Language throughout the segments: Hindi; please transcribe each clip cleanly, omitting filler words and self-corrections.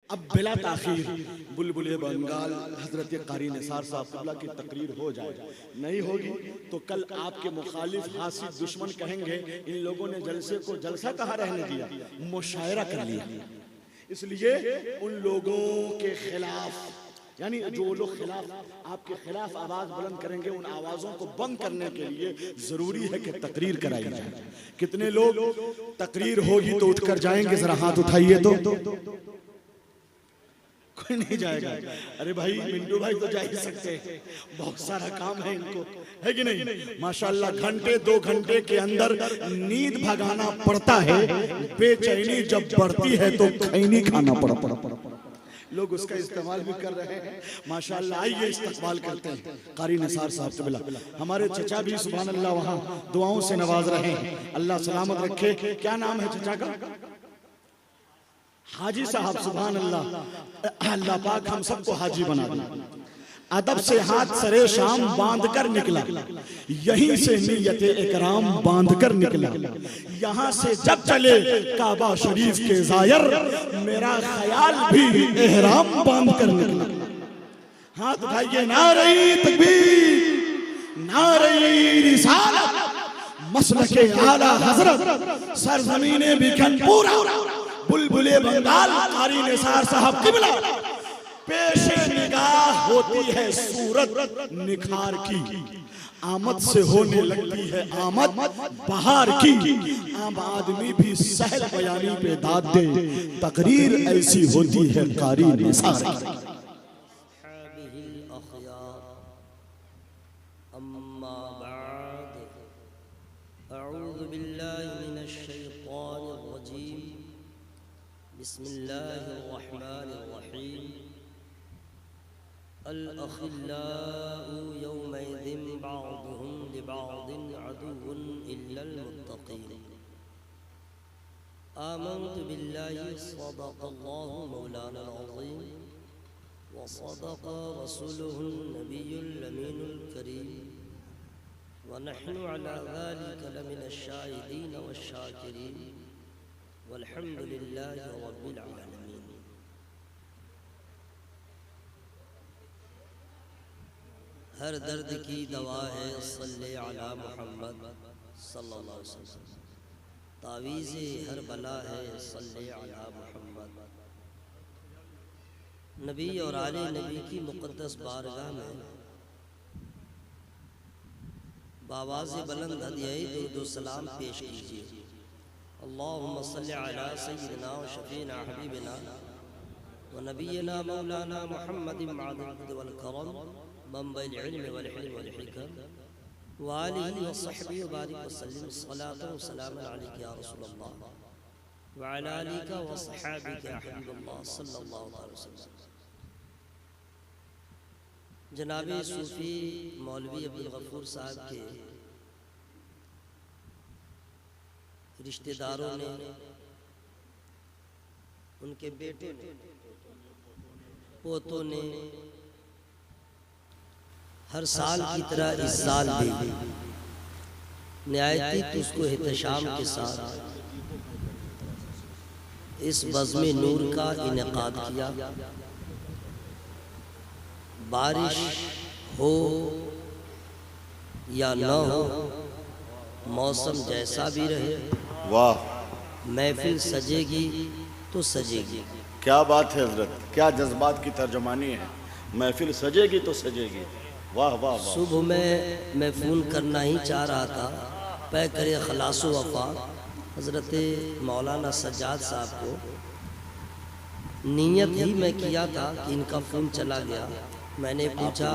अब बिला ताखीर बुलबुल बंगाल हजरत कारी निसार साहब क़िबला की तकरीर हो जाए, नहीं होगी तो कल आपके मुखालिफ हासिद दुश्मन कहेंगे इन लोगों ने जलसे को जलसा कहाँ रहने दिया, मुशायरा कर लिया। इसलिए उन लोगों के खिलाफ, यानी जो लोग खिलाफ आपके खिलाफ आवाज बुलंद करेंगे, उन आवाजों को बंद करने के लिए जरूरी है कि तकरीर कराई जाए। कितने लोग तकरीर होगी तो उठकर जाएंगे, जरा हाथ उठाइए तो कोई नहीं जाएगा। अरे भाई मिंटू भाई तो जा ही सकते हैं, बहुत सारा काम है इनको, है कि नहीं। माशाल्लाह घंटे 2 घंटे के अंदर नींद भगाना पड़ता है, बेचैनी जब बढ़ती है तो खैनी खाना पड़ता। लोग उसका इस्तेमाल भी कर रहे हैं माशाल्लाह। आइए इस्तेमाल करते हैं कारी निसार साहब से बिला। हमारे चचा भी सुभान अल्लाह वहाँ दुआओं से नवाज रहे हैं, अल्लाह सलामत रखे। क्या नाम है चचा का? हाजी साहब सुभान अल्लाह। अल्लाह पाक हम सबको हाजी बना दे। अदब से हाथ सरे शाम बांध कर निकला, यहीं से नियत इकराम बांध कर निकला। यहाँ से जब चले काबा शरीफ के जायर, मेरा ख्याल भी एहराम बांध कर निकला। हाथ उठाइए, नारे तकबीर, नारे रिसालत, मसलके आला हजरत, सरजमीने बिखन पूरा, बुलबुले बंगाल कारी निसार साहब क़िबला। पेशे निगाह होती है सूरत निखार की, आमद से होने लगती है आमद बहार की। आम आदमी भी सहल बयानी पे दाद दे, तकरीर ऐसी होती है कारी निसार की। बिस्मिल्लाहिर्रहमानिर्रहीम। अल-अखिल्लाउ यौमइज़िन बअदुहुम लिबअदिन अदुव्वुन इल्लल मुत्तक़ीन। आमन्तु बिल्लाहि सदक़ल्लाहु मौलानल अज़ीम व सदक़ रसूलुहुन नबियुल अमीनुल करीम व नहनु अला ज़ालिका लमिनश शाहिदीन वश्शाकिरीन वल्हम्दुलिल्लाहि रब्बिल आलमीन। हर दर्द की दवा है सल्ले अला मुहम्मद सल्लल्लाहु अलैहि वसल्लम। तावीज़े हर बला है सल्ले अला मुहम्मद। नबी और आले नबी की मुक़द्दस बारगाह में बावाज़े बुलंद हदियाए दुरूद व सलाम पेश कीजिए। अल्लाहुम्मा सल्लि अला सय्यिदिना व शफ़ीना हबीबिना व नबिय्यिना मौलाना मुहम्मदिन मअल वल करम मंबइल इल्म वल हिल्म वल हिकम व आलिहि व सहबिहि व बारिक व सल्लिम सलातन व सलामन अलैका या रसूलल्लाह व अला आलिका व सहाबिका या हबीबल्लाह सल्लल्लाहु अलैहि वसल्लम। जनाब सूफी मौलवी अब्दुल गफूर साहब के रिश्तेदारों ने, उनके बेटे ने, पोतों ने हर साल की तरह इस साल भी निहायती तुस्को एहतशाम के साथ इस बज़्म नूर का इनेकाद किया। बारिश हो या न हो, मौसम जैसा भी रहे, वाह, महफिल सजेगी तो सजेगी। क्या बात है हजरत, क्या जज्बात की तर्जुमानी है। महफिल सजेगी तो सजेगी, वाह वाह वाह। सुबह में मैं फ़ोन करना ही चाह रहा था, पै करे खलास वफा हज़रत मौलाना सज्जाद साहब को नीयत ही मैं किया था कि इनका फ़ोन चला गया। मैंने पूछा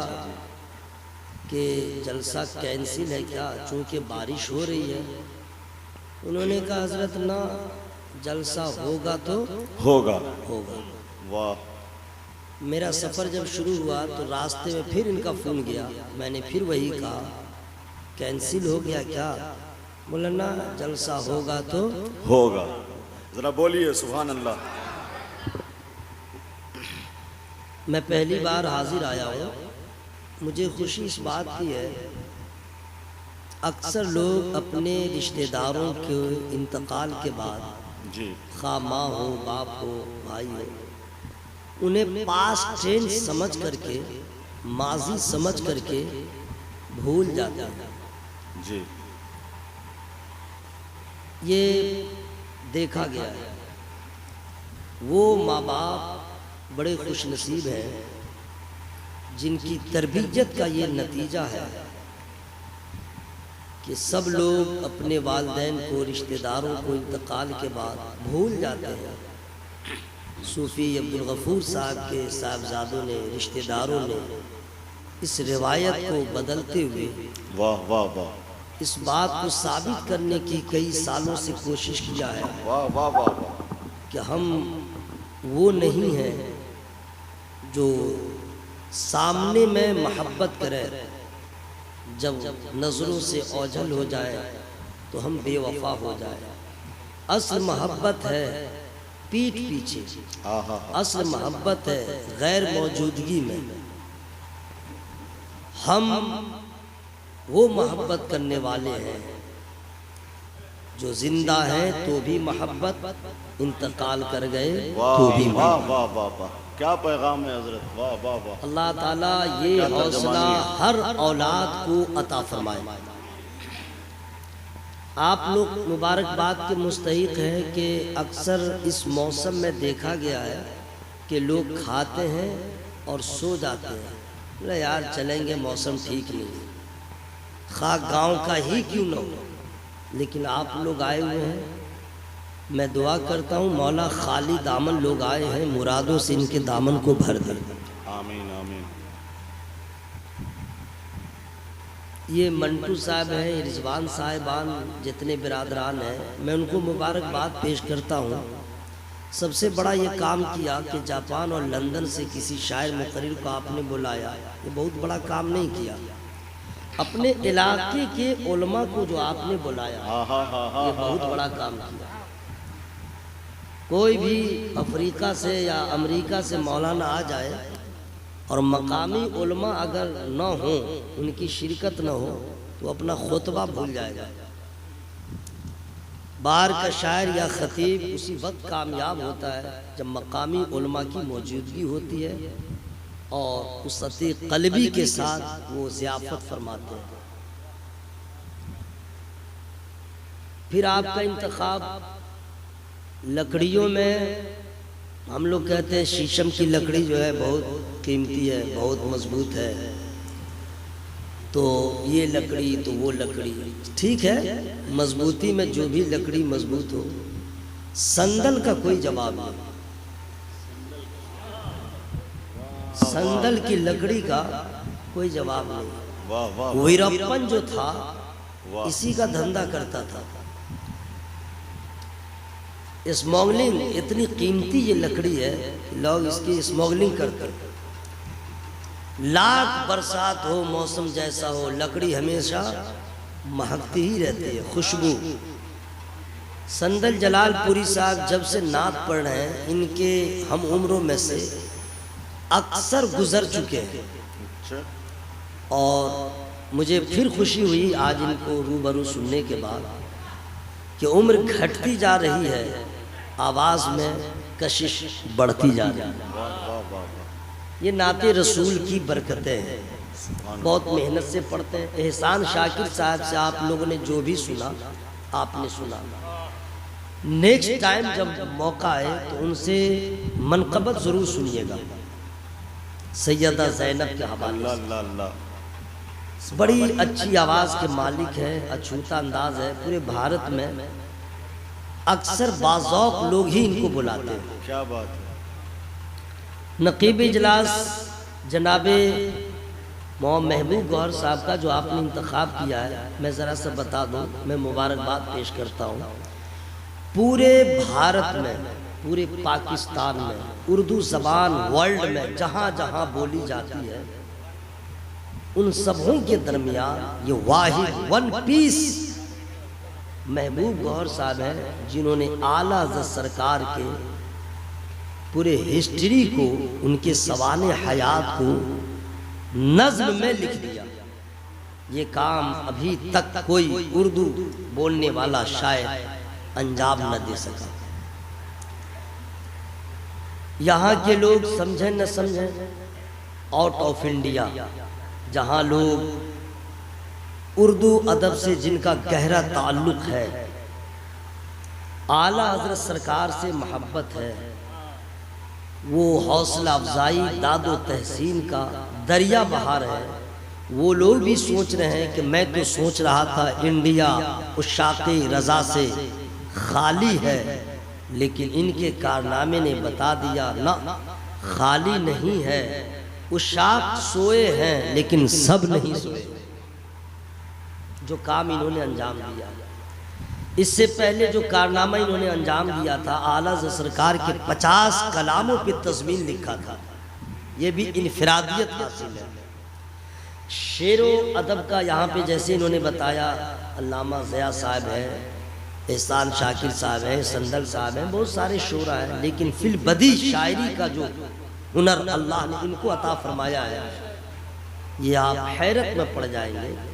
कि जलसा कैंसिल है क्या, चूँकि बारिश हो रही है। उन्होंने कहा हज़रत ना, जलसा होगा तो होगा। वाह। मेरा सफ़र जब शुरू हुआ तो रास्ते में फिर इनका फ़ोन गया। मैंने फिर वही कहा, कैंसिल हो गया क्या? बोला ना, जलसा होगा तो होगा। ज़रा बोलिए सुभान अल्लाह। मैं पहली बार हाजिर आया हूँ। मुझे खुशी इस बात की है, अक्सर लोग अपने रिश्तेदारों के इंतकाल के बाद जी, खा माँ हो, बाप हो, भाई हो, उन्हें पास्ट टेंस समझ करके, माजी समझ करके भूल जाते हैं। जी ये देखा गया है। वो माँ बाप बड़े खुशनसीब हैं जिनकी तरबियत का ये नतीजा है कि सब लोग अपने वालिदैन को, रिश्तेदारों को इंतकाल के बाद भूल जाते हैं। सूफ़ी अब्दुल गफूर साहब के साहबजादों ने, रिश्तेदारों ने इस रिवायत को बदलते हुए वाह वाह वाह, इस बात को साबित करने की कई सालों से कोशिश किया है वाह वाह वाह वाह। कि हम वो नहीं हैं जो सामने में मोहब्बत करें, जब नज़रों से ओझल हो जाए तो हम बेवफा हो जाए। असल मोहब्बत है पीठ पीछे, असल मोहब्बत है गैर मौजूदगी में। हम वो मोहब्बत करने वाले हैं जो जिंदा हैं तो भी मोहब्बत, इंतकाल कर गए तो भी वाह मोहब्बत। वाह वाह वाह, क्या पैगाम है हजरत, वाह वाह वाह। अल्लाह ताला ये क्या हौसला तर्जुमानी है। हर औलाद को अता फरमाए। आप लोग मुबारकबाद के मुस्तहिक हैं कि अक्सर इस मौसम में देखा गया है कि लोग खाते हैं और सो जाते हैं। बोले यार चलेंगे, मौसम ठीक नहीं, खा गांव का ही क्यों न हो, लेकिन आप लोग आए हुए हैं। मैं दुआ करता हूँ मौला खाली दामन लोग आए हैं, मुरादों से इनके दामन को भर दे। आमीन आमीन। ये मंटू साहब हैं, रिजवान साहिबान, जितने बिरादरान हैं, मैं उनको मुबारकबाद पेश करता हूँ। सबसे बड़ा ये काम किया कि जापान और लंदन से किसी शायर मुकर्रिर को आपने बुलाया। ये बहुत बड़ा काम नहीं किया, अपने इलाके के उलमा को जो आपने बुलाया, ये बहुत बड़ा काम किया। कोई भी अफ्रीका से या अमेरिका से मौलाना आ जाए और मकामी उलमा अगर न हो, उनकी शिरकत न हो, तो अपना खुतबा भूल जाएगा। बाहर का शायर या खतीब उसी वक्त कामयाब होता है जब मकामी उलमा की मौजूदगी होती है और उस सती कल्बी के साथ वो ज़ियाफत फरमाते हैं। फिर आपका इंतखाब लकड़ियों में, हम लोग कहते हैं शीशम की लकड़ी जो है बहुत कीमती है, बहुत मजबूत है, तो ये लकड़ी तो वो लकड़ी, ठीक है, मजबूती में जो भी लकड़ी मजबूत हो, संदल का कोई जवाब नहीं। संदल की लकड़ी का कोई जवाब नहीं। वीरप्पन जो था इसी का धंधा करता था। स्मगलिंग, इतनी कीमती ये लकड़ी है, लोग इसकी स्मगलिंग करते हैं। लाख बरसात हो, मौसम जैसा हो, लकड़ी हमेशा महकती ही रहती है, खुशबू। संदल जलालपुरी साहब जब से नात पढ़ रहे हैं, इनके हम उम्रों में से अक्सर गुजर चुके हैं और मुझे फिर खुशी हुई आज इनको रूबरू सुनने के बाद कि उम्र घटती जा रही है, आवाज़ में कशिश बढ़ती जा रही है। ये नाते रसूल की बरकतें हैं, बहुत मेहनत से पढ़ते हैं। एहसान शाकिर साहब से आप लोगों ने जो भी सुना, आपने सुना। नेक्स्ट टाइम जब मौका आए तो उनसे मनक़बत ज़रूर सुनिएगा, सैयदा ज़ैनब के हवाले से। बड़ी अच्छी आवाज़ के मालिक हैं, अछूता अंदाज है। पूरे भारत में अक्सर बाज़ौक़ लोग ही इनको बुलाते हैं। क्या बात है। नकीब इजलास जनाबे महबूब गौहर साहब का जो आपने इंतखाब किया है, मैं ज़रा सा बता दूं, मैं मुबारकबाद पेश करता हूं। पूरे भारत में, पूरे पाकिस्तान में, उर्दू ज़बान वर्ल्ड में जहां जहां बोली जाती है, उन सबों के दरमियान ये वाहिद वन पीस महबूब गौहर साहब हैं जिन्होंने आला हज़रत सरकार के पूरे हिस्ट्री को, उनके सवाने हयात को नज़्म में लिख दिया। ये काम अभी तक कोई उर्दू बोलने वाला शायर अंजाम न दे सका। यहाँ के लोग समझें न समझें, आउट ऑफ इंडिया जहाँ लोग उर्दू अदब से जिनका गहरा ताल्लुक है, आला हजरत सरकार से मोहब्बत है, वो हौसला अफजाई दादो तहसीन का दरिया बहा रहे हैं, वो लोग भी सोच रहे हैं कि मैं तो सोच रहा था इंडिया उशाक़े रज़ा से खाली है, लेकिन इनके कारनामे ने बता दिया ना, खाली नहीं है। उशाक़ सोए हैं लेकिन सब नहीं सोए। जो काम इन्होंने अंजाम दिया, इससे पहले जो कारनामा इन्होंने अंजाम दिया था, आला सरकार के 50 कलामों पे तज़मीन लिखा था, ये भी इनफरादियत हासिल है। शेरो अदब का यहाँ पे जैसे इन्होंने बताया, अल्लामा ज़िया साहब है, एहसान शाकिर साहब हैं, संदल साहब हैं, बहुत सारे शोरा हैं, लेकिन फिल बदी शायरी का जो हुनर अल्लाह ने इनको अता फरमाया है, ये आप हैरत में पड़ जाएंगे।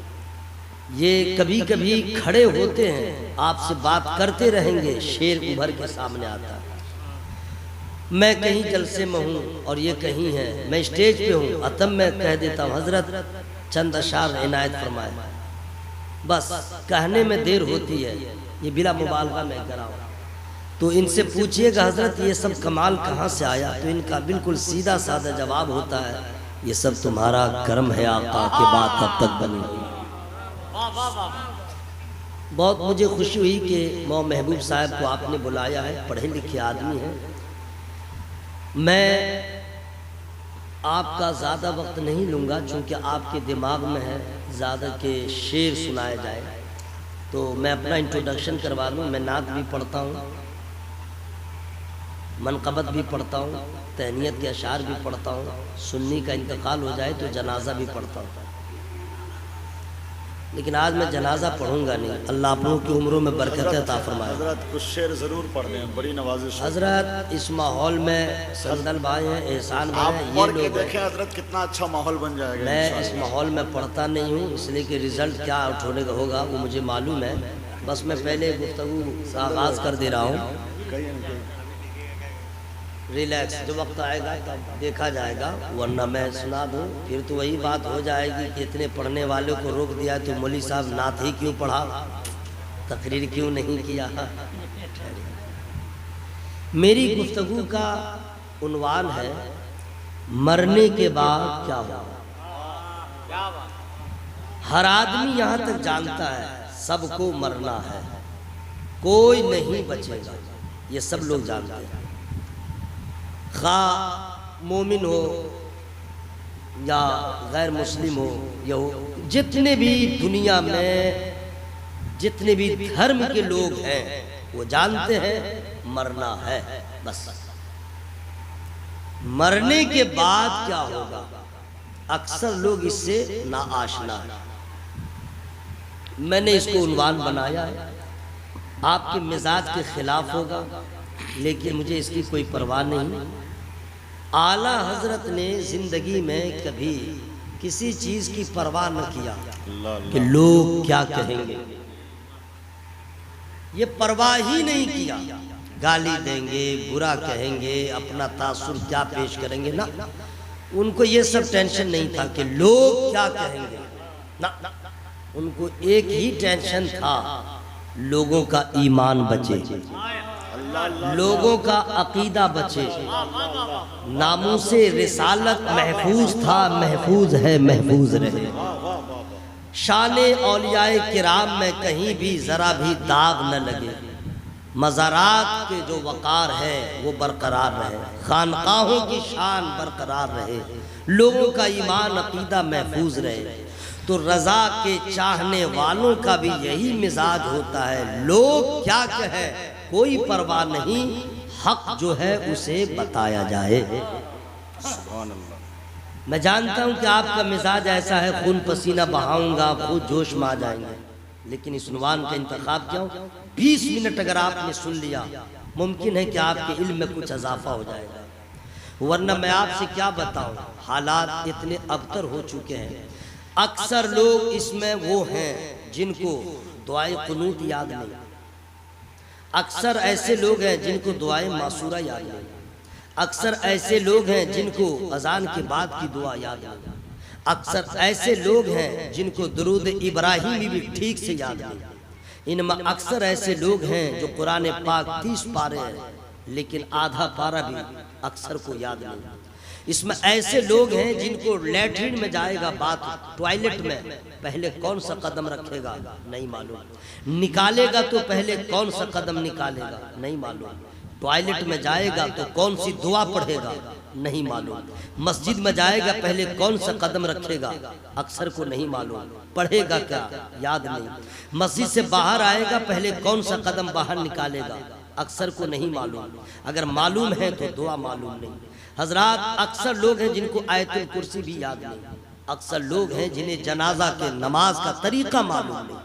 ये कभी कभी खड़े होते हैं, आपसे बात करते रहेंगे, शेर उभर के सामने आता है। मैं कहीं जलसे में हूँ और ये कहीं है, मैं स्टेज पे हूँ, अतम मैं कह देता हूँ हजरत चंद अशार इनायत फरमाए, बस कहने में देर होती है, ये बिला मुबालगा मैं कराऊँ। तो इनसे पूछिएगा हजरत ये सब कमाल कहाँ से आया, तो इनका बिल्कुल सीधा साधा जवाब होता है, ये सब तुम्हारा कर्म है आका के बात अब तक बनी हुई। बहुत मुझे खुशी हुई कि मौ महबूब साहब को आपने बुलाया है, पढ़े लिखे आदमी हैं। मैं आपका ज़्यादा वक्त नहीं लूँगा, चूँकि आपके दिमाग में है ज़्यादा के शेर सुनाए जाए, तो मैं अपना इंट्रोडक्शन करवा दूँ। मैं नात भी पढ़ता हूँ, मनक़बत भी पढ़ता हूँ, तहनीयत के अशार भी पढ़ता हूँ, सुन्नी का इंतकाल हो जाए तो जनाजा भी पढ़ता हूँ, लेकिन आज मैं जनाजा पढ़ूंगा नहीं। अल्लाह आप लोगों की उम्रों में बरकत अता फरमाए। हजरत कुछ शेर जरूर पढ़ दें, बड़ी नवाजिश। हजरत इस माहौल में संदल भाई हैं, एहसान भाई हैं, ये लोग देखें हजरत कितना अच्छा माहौल बन जाएगा। मैं इस माहौल में पढ़ता नहीं हूँ, इसलिए कि रिजल्ट क्या आउट होने का होगा वो मुझे मालूम है। बस मैं पहले गुफ्तगू का आगाज़ कर दे रहा हूँ। रिलैक्स, जो वक्त आएगा तब देखा जाएगा, वरना मैं सुना दूँ फिर तो वही बात हो जाएगी कि इतने पढ़ने वालों को रोक दिया तो मौलवी साहब नात ही क्यों पढ़ा, तकरीर क्यों नहीं किया। मेरी गुफ्तगू का उन्वान है मरने के बाद क्या होगा। हर आदमी यहाँ तक जानता है सबको मरना है, कोई नहीं बचेगा, ये सब लोग जानते हैं। खा मोमिन हो या गैर मुस्लिम हो, या हो जितने भी दुनिया में जितने भी धर्म के लोग हैं वो जानते हैं मरना है। बस मरने के बाद क्या होगा, अक्सर लोग इससे ना आशना है। मैंने इसको उन्वान बनाया है, आपके मिजाज के खिलाफ होगा, लेकिन मुझे इसकी कोई परवाह नहीं। आला हजरत ने जिंदगी में कभी किसी चीज की परवाह न किया कि लोग क्या कहेंगे, ये परवाह ही नहीं किया। गाली देंगे, बुरा कहेंगे, अपना तासुर क्या पेश करेंगे, ना, उनको ये सब टेंशन नहीं था कि लोग क्या कहेंगे, ना, उनको एक ही टेंशन था, लोगों का ईमान बचे, लोगों का अकीदा बचे, नामूसे रिसालत महफूज था, महफूज है, महफूज रहे। शाने औलियाए किराम में कहीं भी जरा भी दाग न लगे, मज़ारात के जो वक़ार है वो बरकरार रहे, खानकाहों की शान बरकरार रहे, लोगों का ईमान अकीदा महफूज रहे। तो रज़ा के चाहने वालों का भी यही मिजाज होता है, लोग क्या कहें कोई परवाह नहीं, हक जो है उसे बताया जाए। मैं जानता हूं कि आपका मिजाज ऐसा है, खून पसीना बहाऊंगा, खुद जोश में आ जाएंगे, लेकिन इस उन्वान का इंतखाब क्यों? 20 मिनट अगर आपने सुन लिया, मुमकिन है कि आपके इल्म में कुछ इजाफा हो जाएगा, वरना मैं आपसे क्या बताऊं, हालात इतने अबतर हो चुके हैं। अक्सर लोग इसमें वो हैं जिनको दुआए कुनूत याद नहीं, अक्सर ऐसे लोग हैं जिनको दुआए मासूरा याद नहीं, अक्सर ऐसे लोग हैं जिनको अजान के बाद की दुआ याद नहीं। अक्सर ऐसे लोग हैं जिनको दुरूद इब्राहिमी भी ठीक से याद नहीं। इनमें अक्सर ऐसे लोग हैं जो कुरान पाक 30 पारे हैं लेकिन आधा पारा भी अक्सर को याद नहीं। इसमें ऐसे लोग हैं जिनको लैट्रिन में जाएगा बात, टॉयलेट में पहले कौन सा कदम रखेगा नहीं मालूम, निकालेगा तो पहले कौन सा कदम निकालेगा नहीं मालूम, टॉयलेट में जाएगा तो कौन सी दुआ पढ़ेगा नहीं मालूम, मस्जिद में जाएगा पहले कौन सा कदम रखेगा अक्सर को नहीं मालूम, पढ़ेगा क्या याद नहीं, मस्जिद से बाहर आएगा पहले कौन सा कदम बाहर निकालेगा अक्सर को नहीं मालूम, अगर मालूम है तो दुआ मालूम नहीं। हजरात, अक्सर लोग हैं जिनको आयतुल कुर्सी भी याद नहीं, अक्सर लोग हैं जिन्हें जनाजा के नमाज का तरीका मालूम नहीं।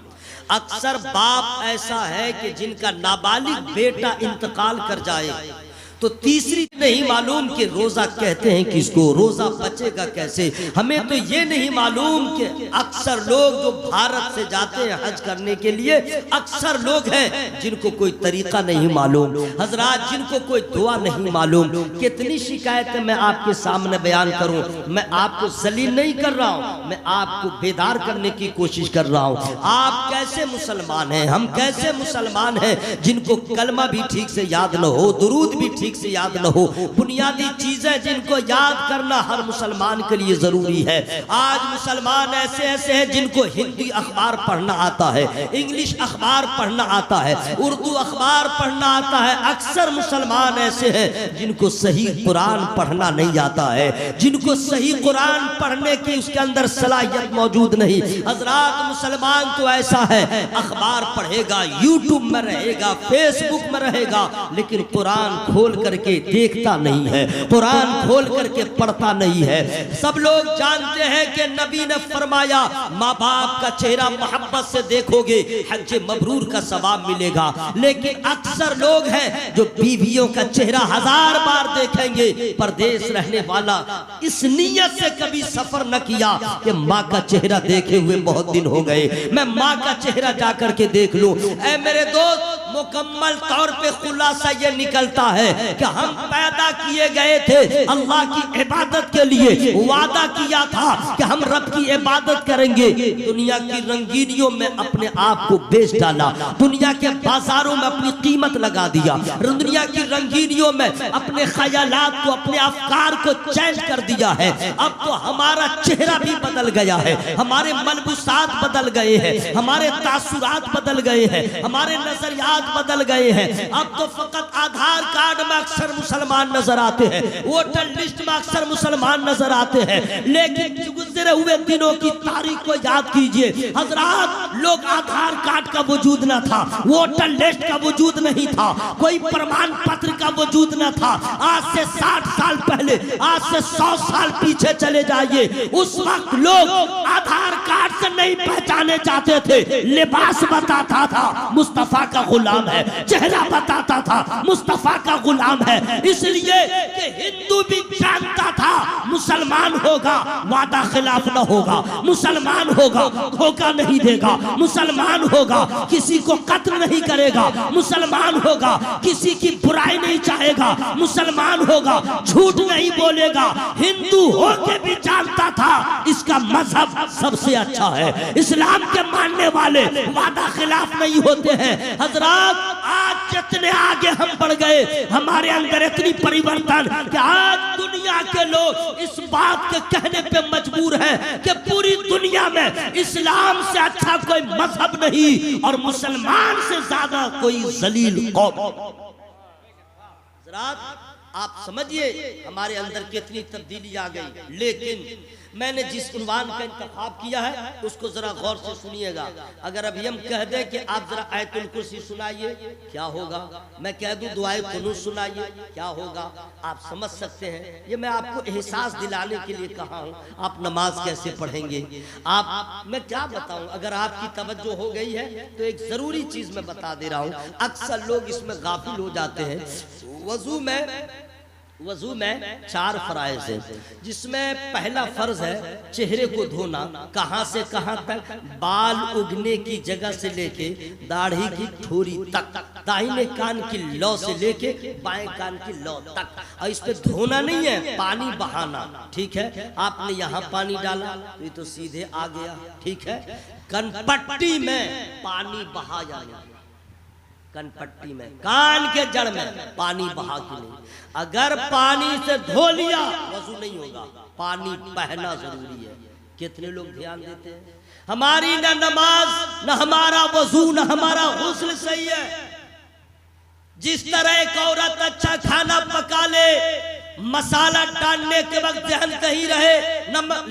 अक्सर बाप ऐसा है कि जिनका नाबालिग बेटा इंतकाल कर जाए तो तीसरी नहीं मालूम कि रोजा कहते हैं किसको, रोजा बचेगा कैसे। हमें तो ये नहीं मालूम कि अक्सर लोग जो भारत से जाते हैं हज करने के लिए, अक्सर लोग हैं जिनको कोई तरीका नहीं मालूम, हजरात जिनको कोई दुआ नहीं मालूम। कितनी शिकायतें मैं आपके सामने बयान करूं, मैं आपको जलील नहीं कर रहा हूं, मैं आपको बेदार करने की कोशिश कर रहा हूं। आप कैसे मुसलमान हैं, हम कैसे मुसलमान हैं जिनको कलमा भी ठीक से याद न हो, दुरूद भी ठीक से याद न हो, बुनियादी चीजें जिनको याद करना हर मुसलमान के लिए जरूरी है। आज मुसलमान ऐसे ऐसे हैं जिनको हिंदी अखबार पढ़ना आता है, इंग्लिश अखबार पढ़ना आता है, उर्दू अखबार पढ़ना आता है। अक्सर मुसलमान ऐसे हैं जिनको सही कुरान पढ़ना नहीं आता है, जिनको सही कुरान पढ़ने की उसके अंदर सलाहियत मौजूद नहीं। हजरात, मुसलमान तो ऐसा है अखबार पढ़ेगा, यूट्यूब में रहेगा, फेसबुक में रहेगा, लेकिन कुरान खोल करके देखता नहीं है, कुरान खोल करके पढ़ता नहीं है। सब लोग जानते हैं कि नबी ने फरमाया माँ बाप का चेहरा मोहब्बत से देखोगे हज मबरूर का सवाब मिलेगा, लेकिन अक्सर लोग हैं जो बीवियों का चेहरा 1000 बार देखेंगे। परदेश रहने वाला इस नीयत से कभी सफर न किया कि माँ का चेहरा देखे हुए बहुत दिन हो गए, मैं माँ का चेहरा जाकर के देख लूं। ऐ मेरे दोस्त, मुकम्मल तौर पे खुलासा ये निकलता है कि हम पैदा किए गए थे अल्लाह की इबादत के लिए, वादा किया था कि हम रब की इबादत करेंगे। दुनिया की रंगीनियों में अपने आप को बेच डाला, दुनिया के बाजारों में अपनी कीमत लगा दिया, दुनिया की रंगीनियों में अपने ख्यालात को, अपने अफकार को चेंज कर दिया है। अब तो हमारा चेहरा भी बदल गया है, हमारे मलबूसात बदल गए हैं, हमारे तासुरात बदल गए हैं, हमारे नजरियात बदल गए हैं। अब तो फकत आधार कार्ड में अक्सर मुसलमान नजर आते हैं, वोटर लिस्ट में अक्सर मुसलमान नजर आते हैं, लेकिन गुजरे हुए दिनों की तारीख को याद कीजिए। हजरात, लोग आधार कार्ड का वजूद न था, वोटर लिस्ट का वजूद नहीं था, कोई प्रमाण पत्र का वजूद न था। आज से 60 साल पहले, आज से 100 साल पीछे चले जाइए, उस वक्त लोग आधार कार्ड से नहीं पहचाने जाते थे। लिबास बताता था मुस्तफा का गुलाम है, चेहरा बताता था मुस्तफा का गुलाम है, इसलिए कि हिंदू भी जानता था मुसलमान होगा वादा खिलाफ न होगा, मुसलमान होगा धोखा नहीं देगा, मुसलमान होगा किसी को कत्ल नहीं करेगा, मुसलमान होगा किसी की बुराई नहीं चाहेगा, मुसलमान होगा झूठ नहीं बोलेगा। हिंदू होके भी जानता था इसका मजहब सबसे अच्छा है, इस्लाम के मानने वाले वादा खिलाफ नहीं होते हैं। हजरात, आज जितने आगे हम बढ़ गए, हमारे अंदर इतनी परिवर्तन कि आज दुनिया के लोग इस बात के कहने पे मजबूर हैं कि पूरी दुनिया में इस्लाम से अच्छा कोई मजहब नहीं और मुसलमान से ज्यादा कोई जलील कौम। आप समझिए हमारे अंदर कितनी तब्दीली आ गई। लेकिन मैंने जिस उन्वान का इंतखाब किया है उसको जरा गौर से सुनिएगा। अगर अभी हम कह दें कि आप जरा आयतुल कुर्सी सुनाइए, क्या होगा? मैं कह दूं दुआए कुनूत सुनाइए, क्या होगा? आप समझ सकते हैं। ये मैं आपको एहसास दिलाने के लिए कहा हूँ। आप नमाज कैसे पढ़ेंगे, आप मैं क्या बताऊं। अगर आपकी तवज्जो हो गई है तो एक जरूरी चीज मैं बता दे रहा हूँ। अक्सर लोग इसमें गाफिल हो जाते हैं। वजू में वजू में 4 फराइज है, जिसमें पहला फर्ज है चेहरे को धोना। कहां से कहां तक? बाल उगने की जगह से लेके दाढ़ी की ठोरी तक, दाहिने कान की लौ से लेके बाएं कान की लौ तक। और इस पे धोना नहीं है, पानी बहाना। ठीक है, आपने यहाँ पानी डाला तो ये तो सीधे आ गया। ठीक है, कनपट्टी में पानी बहा जाना, कनपट्टी में, कान के जड़ में पानी बहा के नहीं। अगर पानी से धो लिया वजू नहीं होगा, पानी बहना जरूरी है। कितने लोग ध्यान देते हैं? हमारी ना नमाज, ना हमारा वजू, ना हमारा गुस्ल सही है। जिस तरह एक औरत अच्छा खाना पका ले, मसाला डालने के वक्त ध्यान कहीं रहे,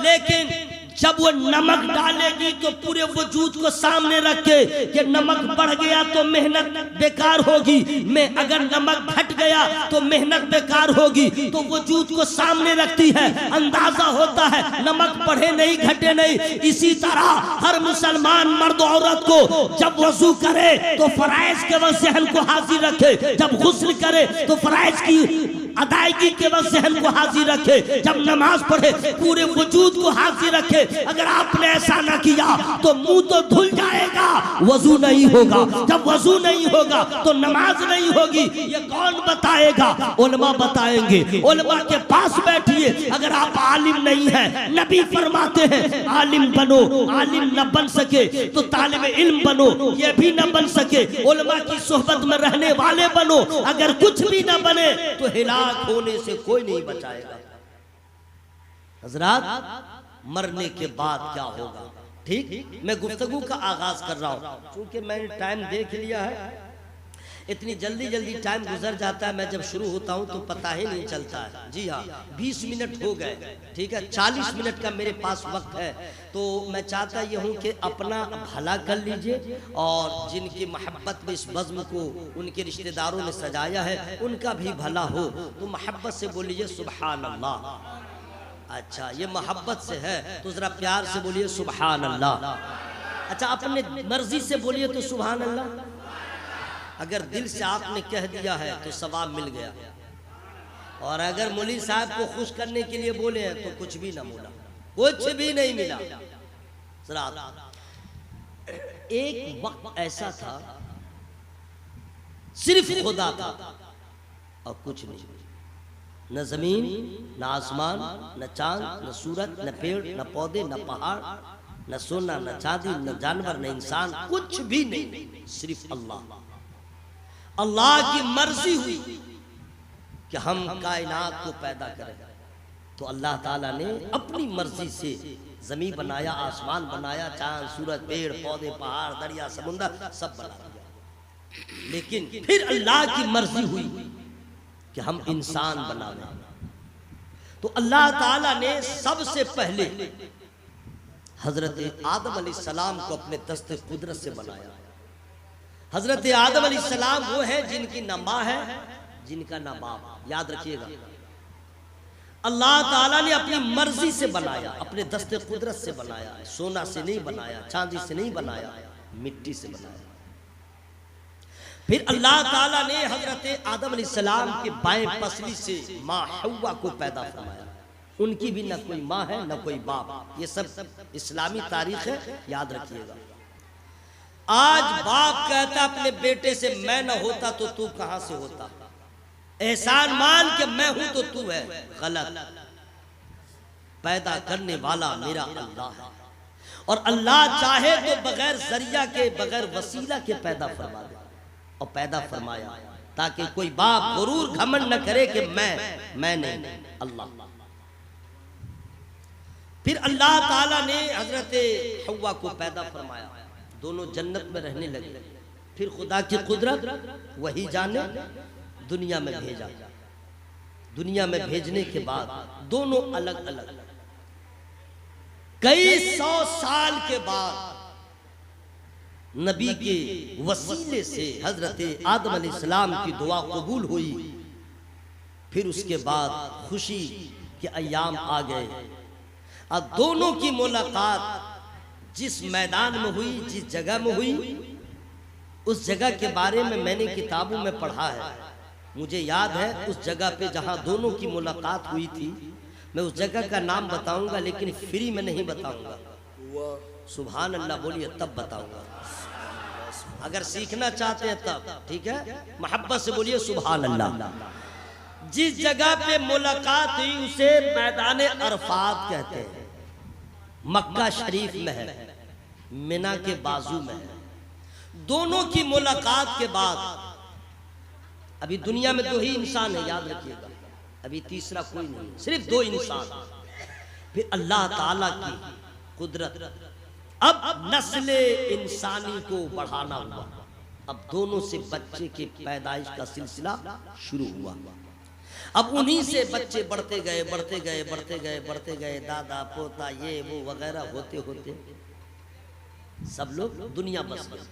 लेकिन जब वो नमक डालेगी तो पूरे वजूद को सामने रख के कि नमक बढ़ गया तो मेहनत बेकार होगी, मैं अगर नमक घट गया तो मेहनत बेकार होगी, तो वजूद को सामने रखती है। अंदाजा होता है नमक बढ़े नहीं घटे नहीं। इसी तरह हर मुसलमान मर्द औरत को जब वजू करे तो फराइज के वक्त ज़हन को हाजिर रखे, जब गुस्ल करे तो फराइज की अदायगी के वक्त ज़हन को हाजिर रखे, जब नमाज पढ़े पूरे वजूद को हाजिर रखे। अगर आपने ऐसा ना किया तो मुंह तो धुल जाएगा, वजू नहीं होगा। जब वजू नहीं होगा तो नमाज नहीं होगी। ये कौन बताएगा? उलमा बताएंगे। उलमा के पास बैठिए। अगर आप आलिम नहीं है, नबी फरमाते हैं आलिम बनो, आलिम न बन सके तो तालिब इल्म बनो, ये भी न बन सके उलमा की सोहबत में रहने वाले बनो। अगर कुछ भी न बने तो हिलाक होने से कोई नहीं बचाएगा। हजरात, मरने के बाद क्या होगा? ठीक, मैं गुफ्तगू का आगाज कर रहा हूं, क्योंकि मैंने टाइम देख लिया है। इतनी जल्दी जल्दी टाइम गुजर जाता है, मैं जब शुरू होता हूं तो पता ही नहीं चलता है। जी हाँ, 20 मिनट हो गए। ठीक है, 40 मिनट का मेरे पास वक्त है, तो मैं चाहता ये हूं कि अपना भला कर लीजिए, और जिनकी मोहब्बत में इस बज़्म को उनके रिश्तेदारों ने सजाया है उनका भी भला हो। तो मोहब्बत से बोलिए सुभान अल्लाह। अच्छा, ये मोहब्बत से है तो जरा प्यार से बोलिए सुभान अल्लाह। अच्छा, अपने मर्जी से बोलिए तो सुभान अल्लाह। अगर दिल से आपने कह दिया है तो सवाब मिल गया, और अगर मौलवी साहब को खुश करने के लिए बोले हैं तो कुछ भी ना बोला, कुछ भी नहीं मिला। जरा एक वक्त ऐसा था सिर्फ खुदा था और कुछ नहीं, न जमीन, न आसमान, न चांद, न सूरज, न पेड़, न पौधे, न पहाड़, न सोना, न चांदी, न जानवर, न इंसान, कुछ भी नहीं, सिर्फ अल्लाह। अल्लाह की मर्जी हुई कि हम कायनात को पैदा करें, तो अल्लाह ताला ने अपनी मर्जी से जमीन बनाया, आसमान बनाया, चांद, सूरज, पेड़ पौधे, पहाड़, दरिया, समुंदर सब बना दिया। लेकिन फिर अल्लाह की मर्जी हुई कि हम इंसान बना लें, तो अल्लाह ताला ने सबसे पहले हजरत आदम अलैहिस्सलाम को अपने दस्ते कुदरत से बनाया। हजरत आदम अलैहिस्सलाम वो है जिनकी न माँ है, जिनका न बाप। याद रखिएगा, अल्लाह ताला ने अपनी मर्जी से बनाया, अपने दस्ते कुदरत से बनाया। सोना से नहीं बनाया, चांदी से नहीं बनाया, मिट्टी से बनाया। फिर अल्लाह ताला ने हजरत आदम अलैहिस्सलाम के बाएं पसली से माँ हव्वा को पैदा फरमाया। उनकी भी न कोई माँ है न कोई बाप। ये सब इस्लामी तारीख है, याद रखिएगा। आज बाप कहता अपने बेटे से मैं न होता तो तू कहां से होता, एहसान मान के मैं हूं तो तू है। गलत। पैदा करने वाला मेरा अल्लाह है, और अल्लाह चाहे तो बगैर जरिया के, बगैर वसीला के पैदा फरमा दे, और पैदा फरमाया ताकि कोई बाप गुरूर घमंड न करे कि मैं नहीं, अल्लाह। फिर अल्लाह ताला ने हजरत हव्वा को पैदा फरमाया, दोनों जन्नत में रहने लगे। फिर खुदा की कुदरत वही जाने दुनिया में भेजा। दुनिया में भेजने के बाद दोनों अलग अलग, कई 100 साल के बाद नबी के वसीले से हजरत आदम अलैहिस्सलाम की दुआ कबूल हुई। फिर उसके बाद खुशी के अय्याम आ गए। अब दोनों की मुलाकात जिस मैदान में हुई, जिस जगह में हुई, उस जगह के बारे में मैंने किताबों में पढ़ा है मुझे याद है उस जगह पे जहां दोनों की मुलाकात हुई थी, मैं उस जगह का नाम बताऊंगा लेकिन फ्री में नहीं बताऊंगा। सुभान अल्लाह बोलिए तब बताऊंगा, अगर सीखना चाहते हैं तब, ठीक है, मोहब्बत से बोलिए सुभान अल्लाह। जिस जगह पे मुलाकात हुई उसे मैदान अरफात कहते हैं, मक्का शरीफ में है, मिना के बाजू में है। दोनों की मुलाकात के बाद, अभी दुनिया में 2 ही इंसान है, याद रखिएगा, अभी तीसरा कोई नहीं, सिर्फ 2 इंसान। फिर अल्लाह ताला की कुदरत, अब नस्ल इंसानी को बढ़ाना हुआ, अब दोनों से बच्चे के पैदाइश का सिलसिला शुरू हुआ। अब उन्हीं से बच्चे बढ़ते गए बढ़ते गए बढ़ते गए बढ़ते गए, दादा पोता ये वो वगैरह होते होते सब लोग दुनिया बस गए।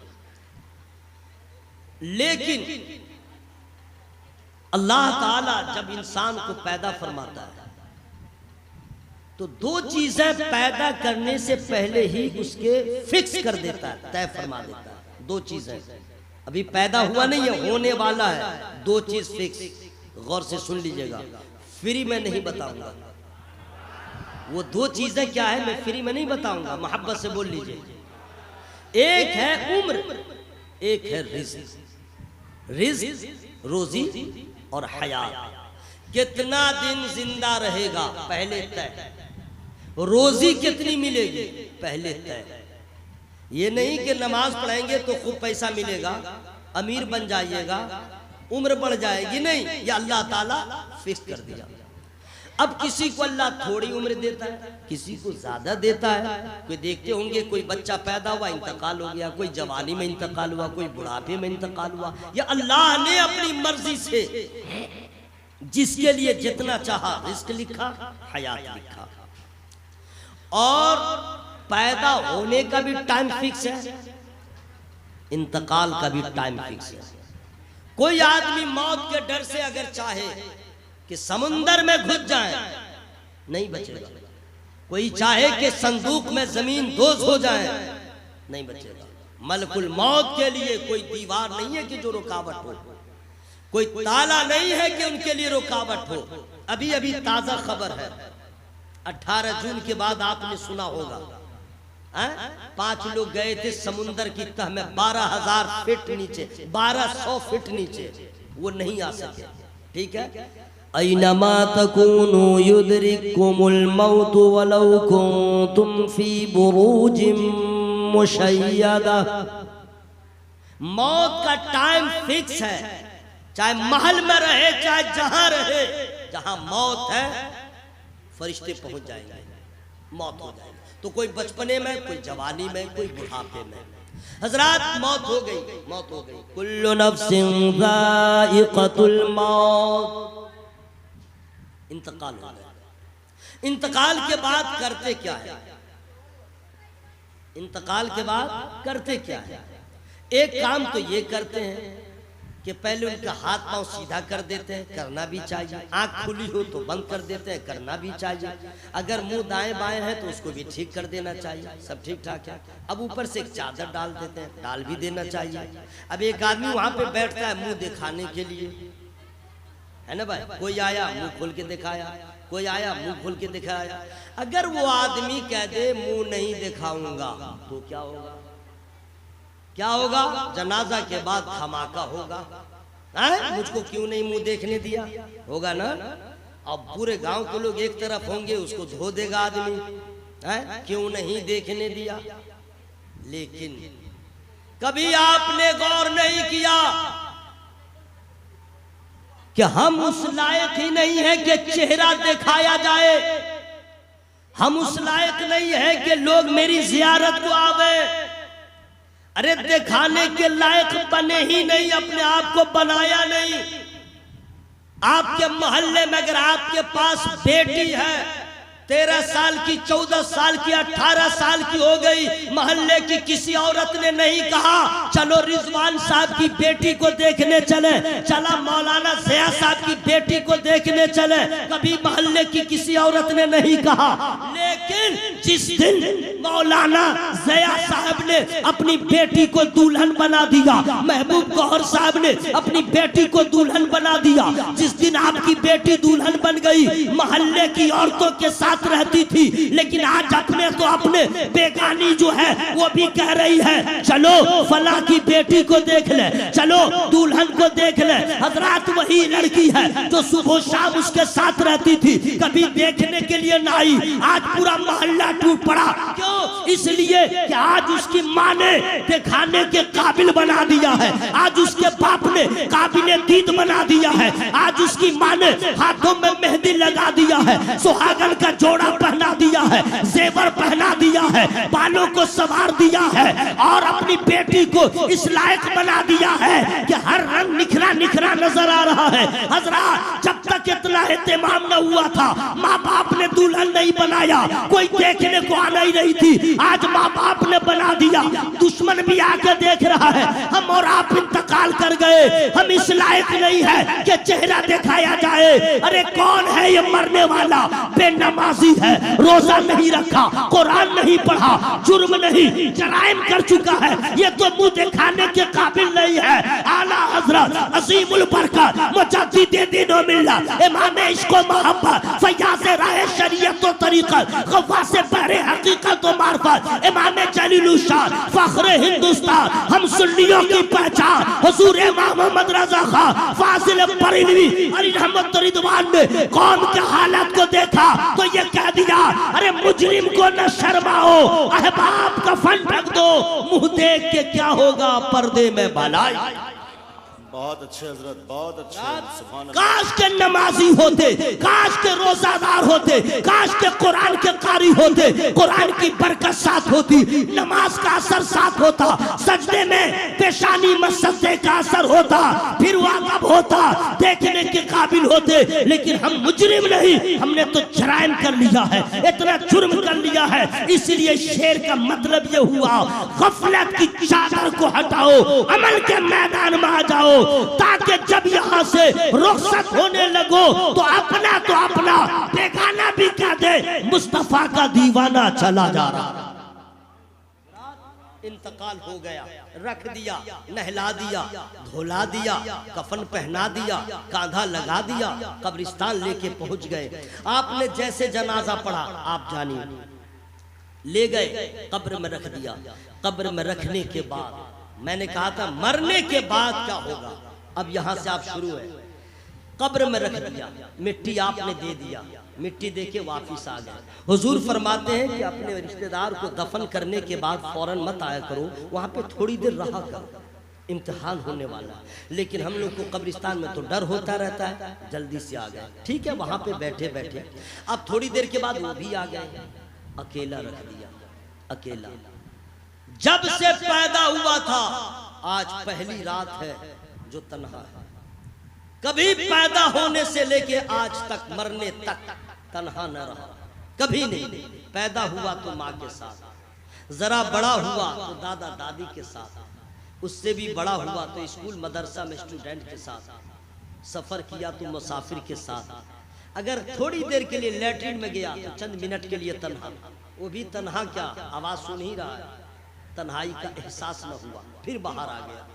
लेकिन अल्लाह ताला जब इंसान को पैदा फरमाता है तो 2 चीजें पैदा करने से पहले ही उसके फिक्स कर देता है, तय फरमा देता है। 2 चीजें, अभी पैदा हुआ नहीं है, होने वाला है। 2 चीज फिक्स, गौर से सुन लीजिएगा, फ्री में नहीं बताऊंगा। वो 2 चीजें क्या है मैं फ्री में नहीं बताऊंगा, मोहब्बत से बोल लीजिए। एक है उम्र, एक है रिज़्क। रिज़्क रोजी और हयात, कितना दिन जिंदा रहेगा पहले तय, रोजी कितनी मिलेगी पहले तय। ये नहीं कि नमाज पढ़ेंगे तो खूब पैसा मिलेगा, अमीर बन जाइएगा, उम्र बढ़ जाएगी, नहीं, ये अल्लाह ताला फिक्स कर दिया। अब किसी को अल्लाह थोड़ी उम्र देता है, किसी को ज्यादा देता है। कोई देखते होंगे, कोई बच्चा पैदा हुआ इंतकाल हो गया, कोई जवानी में इंतकाल हुआ, कोई बुढ़ापे में इंतकाल हुआ। या अल्लाह ने अपनी मर्जी से जिसके लिए जितना चाहा रिस्क लिखा, हयात लिखा। और पैदा होने का भी टाइम फिक्स है, इंतकाल का भी टाइम फिक्स है। कोई आदमी मौत के डर से अगर चाहे कि समुंदर में घुस जाए, नहीं बचेगा। कोई चाहे कि संदूक में जमीन दोज हो जाए, नहीं बचेगा। मलकुल मौत के लिए कोई दीवार नहीं है कि जो रुकावट हो, कोई ताला नहीं है कि उनके लिए रुकावट हो। अभी अभी ताजा खबर है, 18 जून के बाद आपने सुना होगा, 5 लोग गए थे समुंदर की तह में, 12,000 फीट नीचे, 1200 फीट नीचे, वो नहीं आ सके, ठीक है। ऐनमा तकूनु युदरिकुमुल मौत वलौ कुंतुम फी बुरूजिम मुशय्यदा। मौत का टाइम फिक्स है, चाहे महल में रहे चाहे जहां रहे, जहां मौत है फरिश्ते पहुंच जाएंगे, मौत हो जाएगी। तो कोई बचपने में, कोई जवानी में, कोई बुढ़ापे में। हजरात मौत हो गई, मौत हो गई। कुल्लु नफ्सिन ज़ाइक़तुल मौत, इंतकाल हो गया। इंतकाल के बाद करते क्या है? इंतकाल के बाद करते क्या है? एक काम तो ये करते हैं कि पहले उनका हाथ पांव सीधा कर देते हैं, करना भी चाहिए। आंख खुली हो तो बंद कर देते हैं, करना भी चाहिए। अगर मुंह दाएं बाएं है तो उसको भी ठीक कर देना चाहिए, सब ठीक ठाक है। अब ऊपर से एक चादर डाल देते हैं, डाल भी देना चाहिए। अब एक आदमी वहां पे बैठता है मुंह दिखाने के लिए, है ना भाई, कोई आया मुंह खोल के दिखाया, कोई आया मुंह खोल के दिखाया। अगर वो आदमी कह दे मुंह नहीं दिखाऊंगा तो क्या होगा? क्या होगा? जनाजा के बाद धमाका होगा। मुझको क्यों नहीं मुंह देखने दिया, होगा ना। अब पूरे गांव के लोग एक तरफ होंगे, उसको धो देगा आदमी, क्यों नहीं देखने दिया। लेकिन कभी आपने गौर नहीं किया कि हम उस लायक ही नहीं है कि चेहरा दिखाया जाए, हम उस लायक नहीं है कि लोग मेरी जियारत को आवे। अरे दिखाने के लायक बने ही नहीं, अपने आप को बनाया नहीं। आपके मोहल्ले में अगर आपके पास बेटी है, 13 साल की, 14 साल की, 18 साल की हो गई, मोहल्ले की किसी औरत ने नहीं कहा चलो रिजवान साहब की बेटी को देखने चले, चला मौलाना ज़िया साहब की बेटी को देखने चले, कभी मोहल्ले की किसी औरत ने नहीं कहा। लेकिन जिस दिन मौलाना ज़िया साहब ने अपनी बेटी को दुल्हन बना दिया, महबूब गौहर साहब ने अपनी बेटी को दुल्हन बना दिया, जिस दिन आपकी बेटी दुल्हन बन गई, मोहल्ले की औरतों के साथ रहती थी, लेकिन आज अपने तो अपने बेगानी जो है वो भी कह रही है चलो फला की बेटी को देख ले, चलो दुल्हन को देख ले। हजरात वही लड़की है जो सुबह शाम उसके साथ रहती थी, कभी देखने के लिए ना आई, आज पूरा मोहल्ला टूट पड़ा। क्यों? इसलिए कि आज उसकी माँ ने दिखाने के काबिल बना दिया है, आज उसके बाप ने काबिले दीद बना दिया है, आज उसकी माँ ने हाथों में मेहंदी लगा दिया है, सुहागन का जोड़ा पहना दिया है, जेवर पहना दिया है, बालों को संवार दिया है और अपनी बेटी को इस लायक बना दिया है कि हर रंग निखरा निखरा नजर आ रहा है। हजरात जब तक इतना एहतमाम न हुआ था, माँ बाप ने दुल्हन नहीं बनाया, कोई देखने को आ नहीं थी, आज माँ बाप ने बना दिया, दुश्मन भी आके देख रहा है। हम और आप इंतकाल कर गए, हम इस लायक नहीं है कि चेहरा दिखाया जाए। अरे कौन है ये मरने वाला? बेनमाजी है, रोजा नहीं रखा, कुरान नहीं पढ़ा, जुर्म नहीं, जराइम कर चुका है, ये तो मुंह दिखाने के काबिल नहीं है। आला हजरत अजीमुल बरकत मुजद्दिद दीन व मिल्लत इमाम इश्क व मोहब्बत फयाज़ राह शरीयत व तरीक़त ग़वास बहरे हकीकत व मारिफत इमाम जलीलुल शान फख्र हिंदुस्तान हम सुन्नियों की पहचान हुजूर इमाम मोहम्मद रज़ा खां फाजिल बरेलवी अली रहमत रिदवान ने कौम के हालत को देखा तो ये कह दिया अरे मुजरिम को न शर्माओ, अहबाब का फन ढक दो, मुंह देख के क्या होगा पर्दे में भलाई। बहुत अच्छे हजरत, बहुत अच्छे। सुभान अल्लाह। काश के नमाजी होते, काश के रोजादार होते, काश के कुरान के कारी होते, कुरान की बरकत साथ होती, नमाज का असर साथ होता, सजदे में पेशानी मसजदे का असर होता, फिर वाकब होता, देखने के काबिल होते। लेकिन हम मुजरिम नहीं, हमने तो जराइम कर लिया है, इतना जुर्म कर लिया है। इसलिए शेर का मतलब ये हुआ गफलत की चादर को हटाओ, अमल के मैदान में आ जाओ, ताकि जब यहाँ से रुखसत होने लगो तो अपना बेगाना भी कह दे मुस्तफा का दीवाना चला जा रहा। इंतकाल हो गया, रख दिया, नहला दिया, धोला दिया, कफन पहना दिया, कांधा लगा दिया, कब्रिस्तान लेके पहुंच गए। आपने जैसे जनाजा पढ़ा आप जानिए, ले गए कब्र में रख दिया। कब्र में रखने के बाद मैंने कहा था मरने के बाद क्या होगा, अब यहां से आप शुरू है। कब्र में रख दिया, मिट्टी आपने दे दिया, मिट्टी देके वापिस आ गए। हुजूर फरमाते हैं कि अपने रिश्तेदार को दफन करने के बाद फौरन मत आया करो, वहां पे थोड़ी देर रहा करो, इम्तिहान होने वाला। लेकिन हम लोग को कब्रिस्तान में तो डर होता रहता है, जल्दी से आ गए। ठीक है, वहां पे बैठे बैठे अब थोड़ी देर के बाद वो भी आ गए, अकेला रख दिया, अकेला। जब से पैदा हुआ था आज पहली रात है जो तन्हा है। कभी पैदा होने से लेके आज तक मरने तक तन्हा न रहा, कभी नहीं। पैदा हुआ तो माँ के साथ, जरा बड़ा हुआ तो दादा दादी के साथ, उससे भी बड़ा हुआ तो स्कूल मदरसा में स्टूडेंट के साथ, सफर किया तो मुसाफिर के साथ। अगर थोड़ी देर के लिए लैट्रिन में गया तो चंद मिनट के लिए तन्हा, वो भी तन्हा क्या, आवाज सुन ही रहा है, तन्हाई का एहसास न हुआ, फिर बाहर आ गया।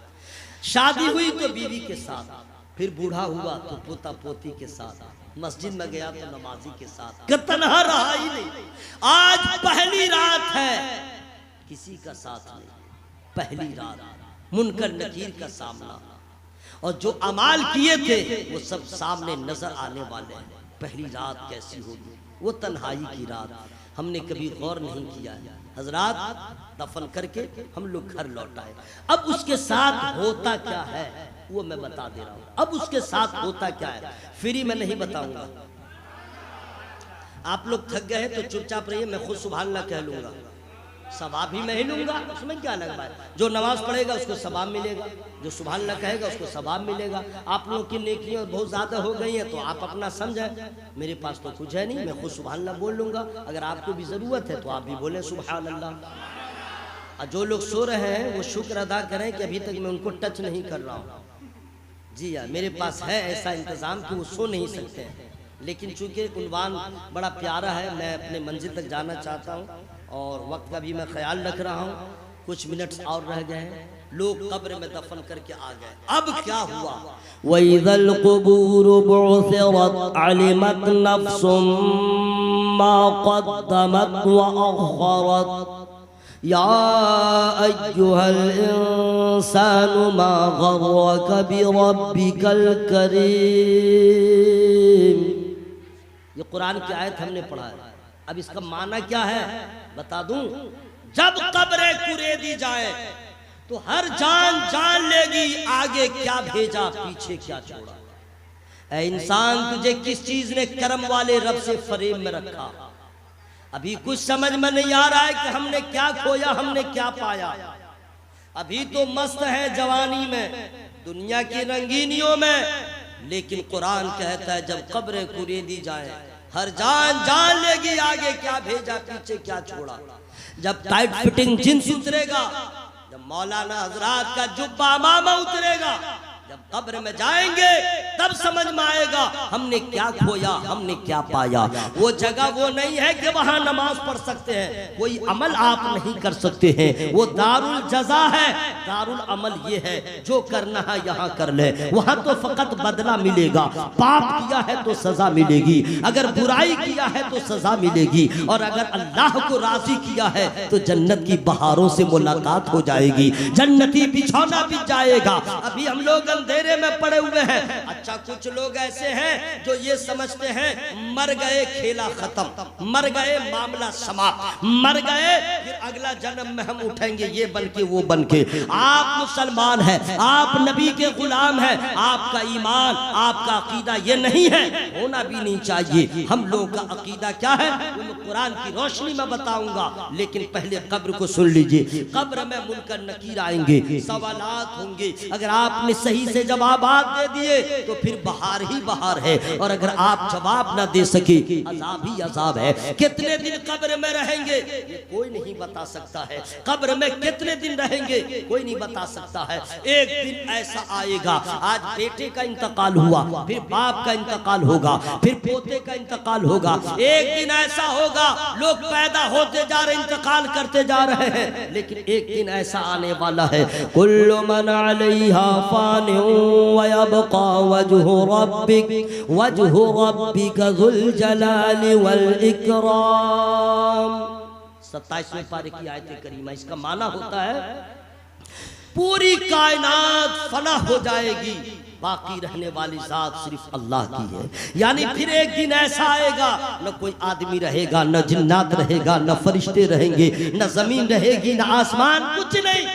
शादी हुई तो बीवी के साथ, फिर बूढ़ा हुआ तो पोता पोती के साथ, मस्जिद में गया तो नमाजी के साथ, तन्हा रहा ही नहीं। आज पहली रात है, किसी का साथ नहीं, पहली रात, मुनकर नकीर का सामना, और जो अमाल किए थे वो सब सामने नजर आने वाले हैं। पहली रात कैसी होगी, वो तन्हाई की रात, हमने कभी गौर नहीं किया है। हजरात दफन करके हम लोग घर लौट आए, अब उसके साथ होता क्या है वो मैं बता दे रहा हूँ। अब उसके साथ होता क्या है फ्री में नहीं बताऊंगा। आप लोग थक गए तो चुपचाप रहिए, मैं खुद सुभान अल्लाह कह लूंगा, सवाब ही मैं ही लूंगा, उसमें क्या लग रहा है। जो नमाज पढ़ेगा उसको सवाब मिलेगा, जो सुभान अल्लाह कहेगा उसको सवाब मिलेगा। आप लोग की नेकियां बहुत ज्यादा हो गई हैं तो आप अपना समझें, मेरे पास तो कुछ है नहीं, मैं खुद सुभान अल्लाह बोल लूंगा। अगर आपको भी जरूरत है तो आप भी बोले सुभान अल्लाह। और जो लोग सो रहे हैं वो शुक्र अदा करें कि अभी तक मैं उनको टच नहीं कर रहा हूँ। जी हाँ, मेरे पास है ऐसा इंतजाम कि वो सो नहीं सकते हैं, लेकिन चूंकि उन्वान बड़ा प्यारा है, मैं अपने मंजिल तक जाना चाहता हूँ और वक्त का भी मैं ख्याल रख रहा हूँ। कुछ मिनट्स और रह गए हैं, लोग कब्र में दफन करके आ गए। अब क्या हुआ? वइज़ल क़ुबूर बुअसिरत अलिमत नफ्सुम मा क़द्दमत व अख़रत या अय्युहल इंसानु मा गर्रक बिरब्बिकल करीम। ये कुरान की आयत हमने पढ़ा है। अब इसका माना क्या है बता दूं? जब कब्रें कुरेदी जाए तो हर जान जान लेगी आगे क्या भेजा पीछे क्या छोड़ा। ऐ इंसान, तुझे किस चीज ने करम वाले रब से फरेब में रखा? अभी कुछ समझ में नहीं आ रहा है कि हमने क्या खोया, हमने क्या पाया। अभी तो मस्त है जवानी में, दुनिया की रंगीनियों में, लेकिन कुरान कहता है जब कब्रें कुरेदी जाए हर जान जान लेगी आगे क्या भेजा पीछे क्या छोड़ा। जब टाइट फिटिंग जींस उतरेगा, जब मौलाना हजरात का जुब्बा मामा उतरेगा, जब कब्र में जाएंगे तब समझ में आएगा हमने क्या खोया, हमने क्या पाया। वो जगह वो नहीं है कि वहां नमाज पढ़ सकते हैं, कोई अमल आप नहीं कर सकते हैं। वो दारुल जजा है, दारुल अमल ये है जो करना है यहाँ कर ले। वहां तो फकत बदला मिलेगा, पाप किया है तो सजा मिलेगी, अगर बुराई किया है तो सजा मिलेगी, और अगर अल्लाह को राजी किया है तो जन्नत की बहारों से मुलाकात हो जाएगी, जन्नती बिछौना बिछ जाएगा। अभी हम लोग अंधेरे में पड़े हुए हैं। अच्छा, कुछ लोग ऐसे हैं जो ये समझते हैं मर गए खेला खत्म, मर गए मामला समाप्त, मर गए फिर अगला जन्म में हम उठेंगे ये बन के वो बन के। आप मुसलमान हैं, आप नबी के गुलाम हैं, आपका ईमान आपका अकीदा ये नहीं है, होना भी नहीं चाहिए। हम लोगों का अकीदा क्या है वो मैं कुरान की रोशनी में बताऊंगा, लेकिन पहले कब्र को सुन लीजिए। कब्र में मुनकर नकीर आएंगे, सवालात होंगे। अगर आपने सही से जवाबात दे दिए तो फिर बहार ही बहार है, और अगर आप जवाब ना दे सके अजाब ही अजाब है। कितने दिन कब्र में रहेंगे ये कोई नहीं बता सकता है। कब्र में कितने दिन रहेंगे कोई नहीं बता सकता है। एक दिन ऐसा आएगा, आज बेटे का इंतकाल हुआ, फिर बाप का इंतकाल होगा, फिर पोते का इंतकाल होगा। एक दिन ऐसा होगा लोग पैदा होते जा रहे, इंतकाल करते जा रहे हैं, लेकिन एक दिन ऐसा आने वाला है कुल्लु मन अलैहा फान वयबका वजहु रब्बिका ज़ुल जलाली वल इकराम। 27वें पारे की आयत करीमा, इसका माना होता है पूरी कायनात फना हो जाएगी, बाकी रहने वाली जात सिर्फ अल्लाह की है। यानी फिर एक दिन ऐसा आएगा न कोई आदमी रहेगा, न जिन्नात रहेगा, न फरिश्ते रहेंगे, न जमीन रहेगी, न आसमान, कुछ नहीं,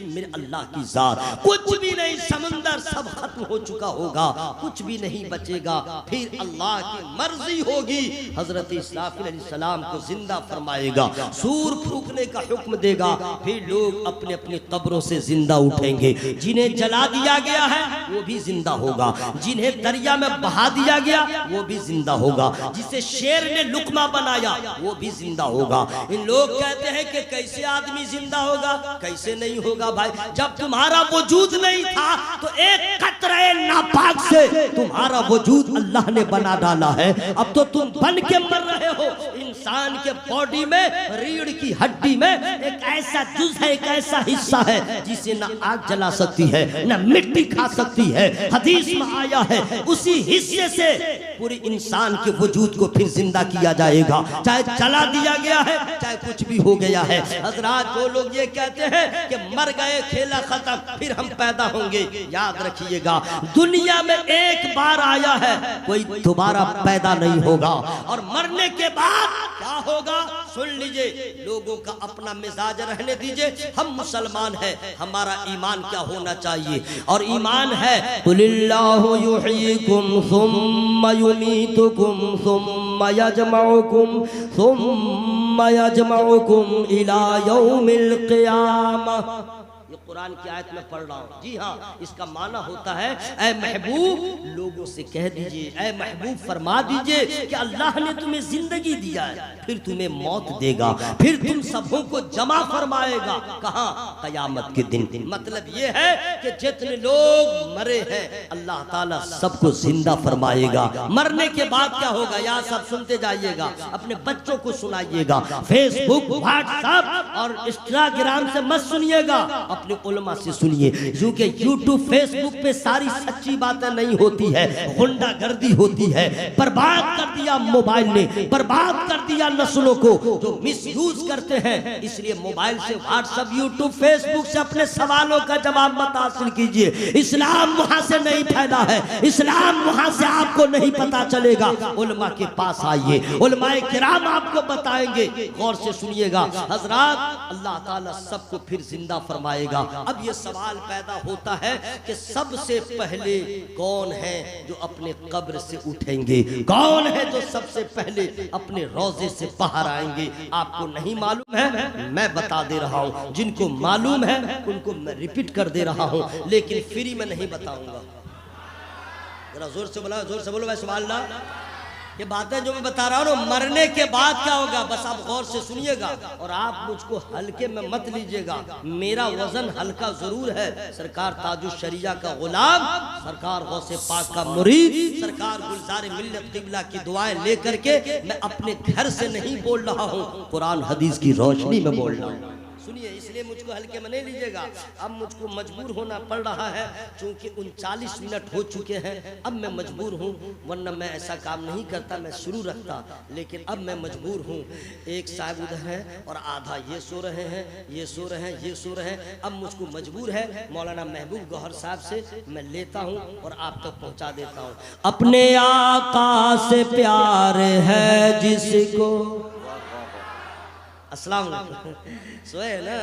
मेरे अल्लाह की जात, कुछ भी नहीं। समंदर सब खत्म हो चुका होगा, कुछ भी नहीं बचेगा। फिर अल्लाह की मर्जी होगी, हजरत इस्राफील अलैहिस्सलाम को जिंदा फरमाएगा, सूर फूंकने का हुक्म देगा, फिर लोग अपने अपनी कब्रों से जिंदा उठेंगे। जिन्हें जला दिया गया है वो भी जिंदा होगा, जिन्हें दरिया में बहा दिया गया वो भी जिंदा होगा, जिसे शेर ने लुकमा बनाया वो भी जिंदा होगा। इन लोग कहते हैं कि कैसे आदमी जिंदा होगा, कैसे नहीं होगा भाई, जब तुम्हारा वजूद नहीं था तो एक कतरे नापाक से तुम्हारा वजूद अल्लाह ने बना डाला है। अब तो तुम बन के मर रहे हो। इंसान के बॉडी में, रीढ़ की हड्डी में एक ऐसा जुज है, एक ऐसा हिस्सा है जिसे ना आग जला सकती है, ना मिट्टी खा सकती है। हदीस में आया है उसी हिस्से से पूरे इंसान के वजूद को फिर जिंदा किया जाएगा, चाहे जला दिया गया है चाहे कुछ भी हो गया है। हजरात, जो लोग ये कहते हैं कि मर गए खेला खत्म फिर हम पैदा होंगे, याद रखिएगा दुनिया में एक बार आया है, कोई दोबारा पैदा नहीं होगा। और मरने के बाद क्या होगा सुन लीजिए, लोगों का अपना मिजाज रहने दीजिए। हम मुसलमान हैं, हमारा ईमान क्या होना चाहिए, और ईमान है कुलिल्लाहु युहयीकुम सुम्मा युमीतुकुम सुम्मा यजमउकुम इला यौमिल क़ियामह। कुरान की आयत में पढ़ रहा हूँ। जी हाँ, इसका माना होता है ऐ महबूब लोगों से कह दीजिए, ऐ महबूब फरमा दीजिए कि अल्लाह ने तुम्हें जिंदगी दिया है, फिर तुम्हें मौत देगा, फिर तुम सबों को जमा फरमाएगा। कहाँ? कयामत के दिन। मतलब ये है कि जितने लोग मरे हैं अल्लाह ताला सबको जिंदा फरमाएगा। मरने के बाद क्या होगा यार सब सुनते जाइएगा, अपने बच्चों को सुनाइएगा। फेसबुक, व्हाट्सएप और इंस्टाग्राम से मत सुनिएगा, अपने उलमा से सुनिए, क्योंकि यूट्यूब फेसबुक पे सारी सच्ची बातें नहीं होती है, गुंडागर्दी होती है। बर्बाद कर दिया मोबाइल ने, बर्बाद कर दिया नस्लों को जो मिसयूज करते हैं। इसलिए मोबाइल से, व्हाट्सएप, यूट्यूब, फेसबुक से अपने सवालों का जवाब मत हासिल कीजिए। इस्लाम वहां से नहीं फैला है, इस्लाम वहां से आपको नहीं पता चलेगा। उलमा के पास आइए, उलमाए किराम आपको बताएंगे। गौर से सुनिएगा हजरात, अल्लाह ताला सबको फिर जिंदा फरमाएगा। अब ये सवाल पैदा होता है कि सबसे पहले कौन है जो अपने कब्र से उठेंगे, कौन है जो सबसे पहले अपने रोजे से बाहर आएंगे? आपको नहीं मालूम है, मैं बता दे रहा हूँ। जिनको मालूम है उनको मैं रिपीट कर दे रहा हूँ, लेकिन फ्री में नहीं बताऊंगा। जरा जोर से बोला, जोर से बोलो भाई सुभान अल्लाह। ये बातें जो मैं बता रहा हूँ मरने के बाद क्या होगा, बस आप गौर से सुनिएगा और आप मुझको हल्के में मत लीजिएगा। मेरा वजन हल्का जरूर है। सरकार ताजुश शरिया का गुलाम, सरकार गौसे पाक का मुरीद, सरकार गुलजार मिल्लत किबला की दुआएं लेकर के मैं अपने घर से नहीं बोल रहा हूँ, कुरान हदीस की रोशनी में बोल रहा हूँ। सुनिए, इसलिए मुझको हल्के में नहीं लीजिएगा। अब मुझको मजबूर होना पड़ रहा है क्योंकि 39 मिनट हो चुके हैं। अब मैं मजबूर हूँ, वरना मैं ऐसा काम नहीं करता, मैं शुरू रखता, लेकिन अब मैं मजबूर हूँ। एक साहब उधर है और आधा ये सो रहे हैं, ये सो रहे हैं, ये सो रहे हैं। अब मुझको मजबूर है, मौलाना महबूब गौहर साहब से मैं लेता हूँ और आप तक पहुँचा देता हूँ। अपने आका से प्यार है जिसको, अस्सलाम वालेकुम। सोए ना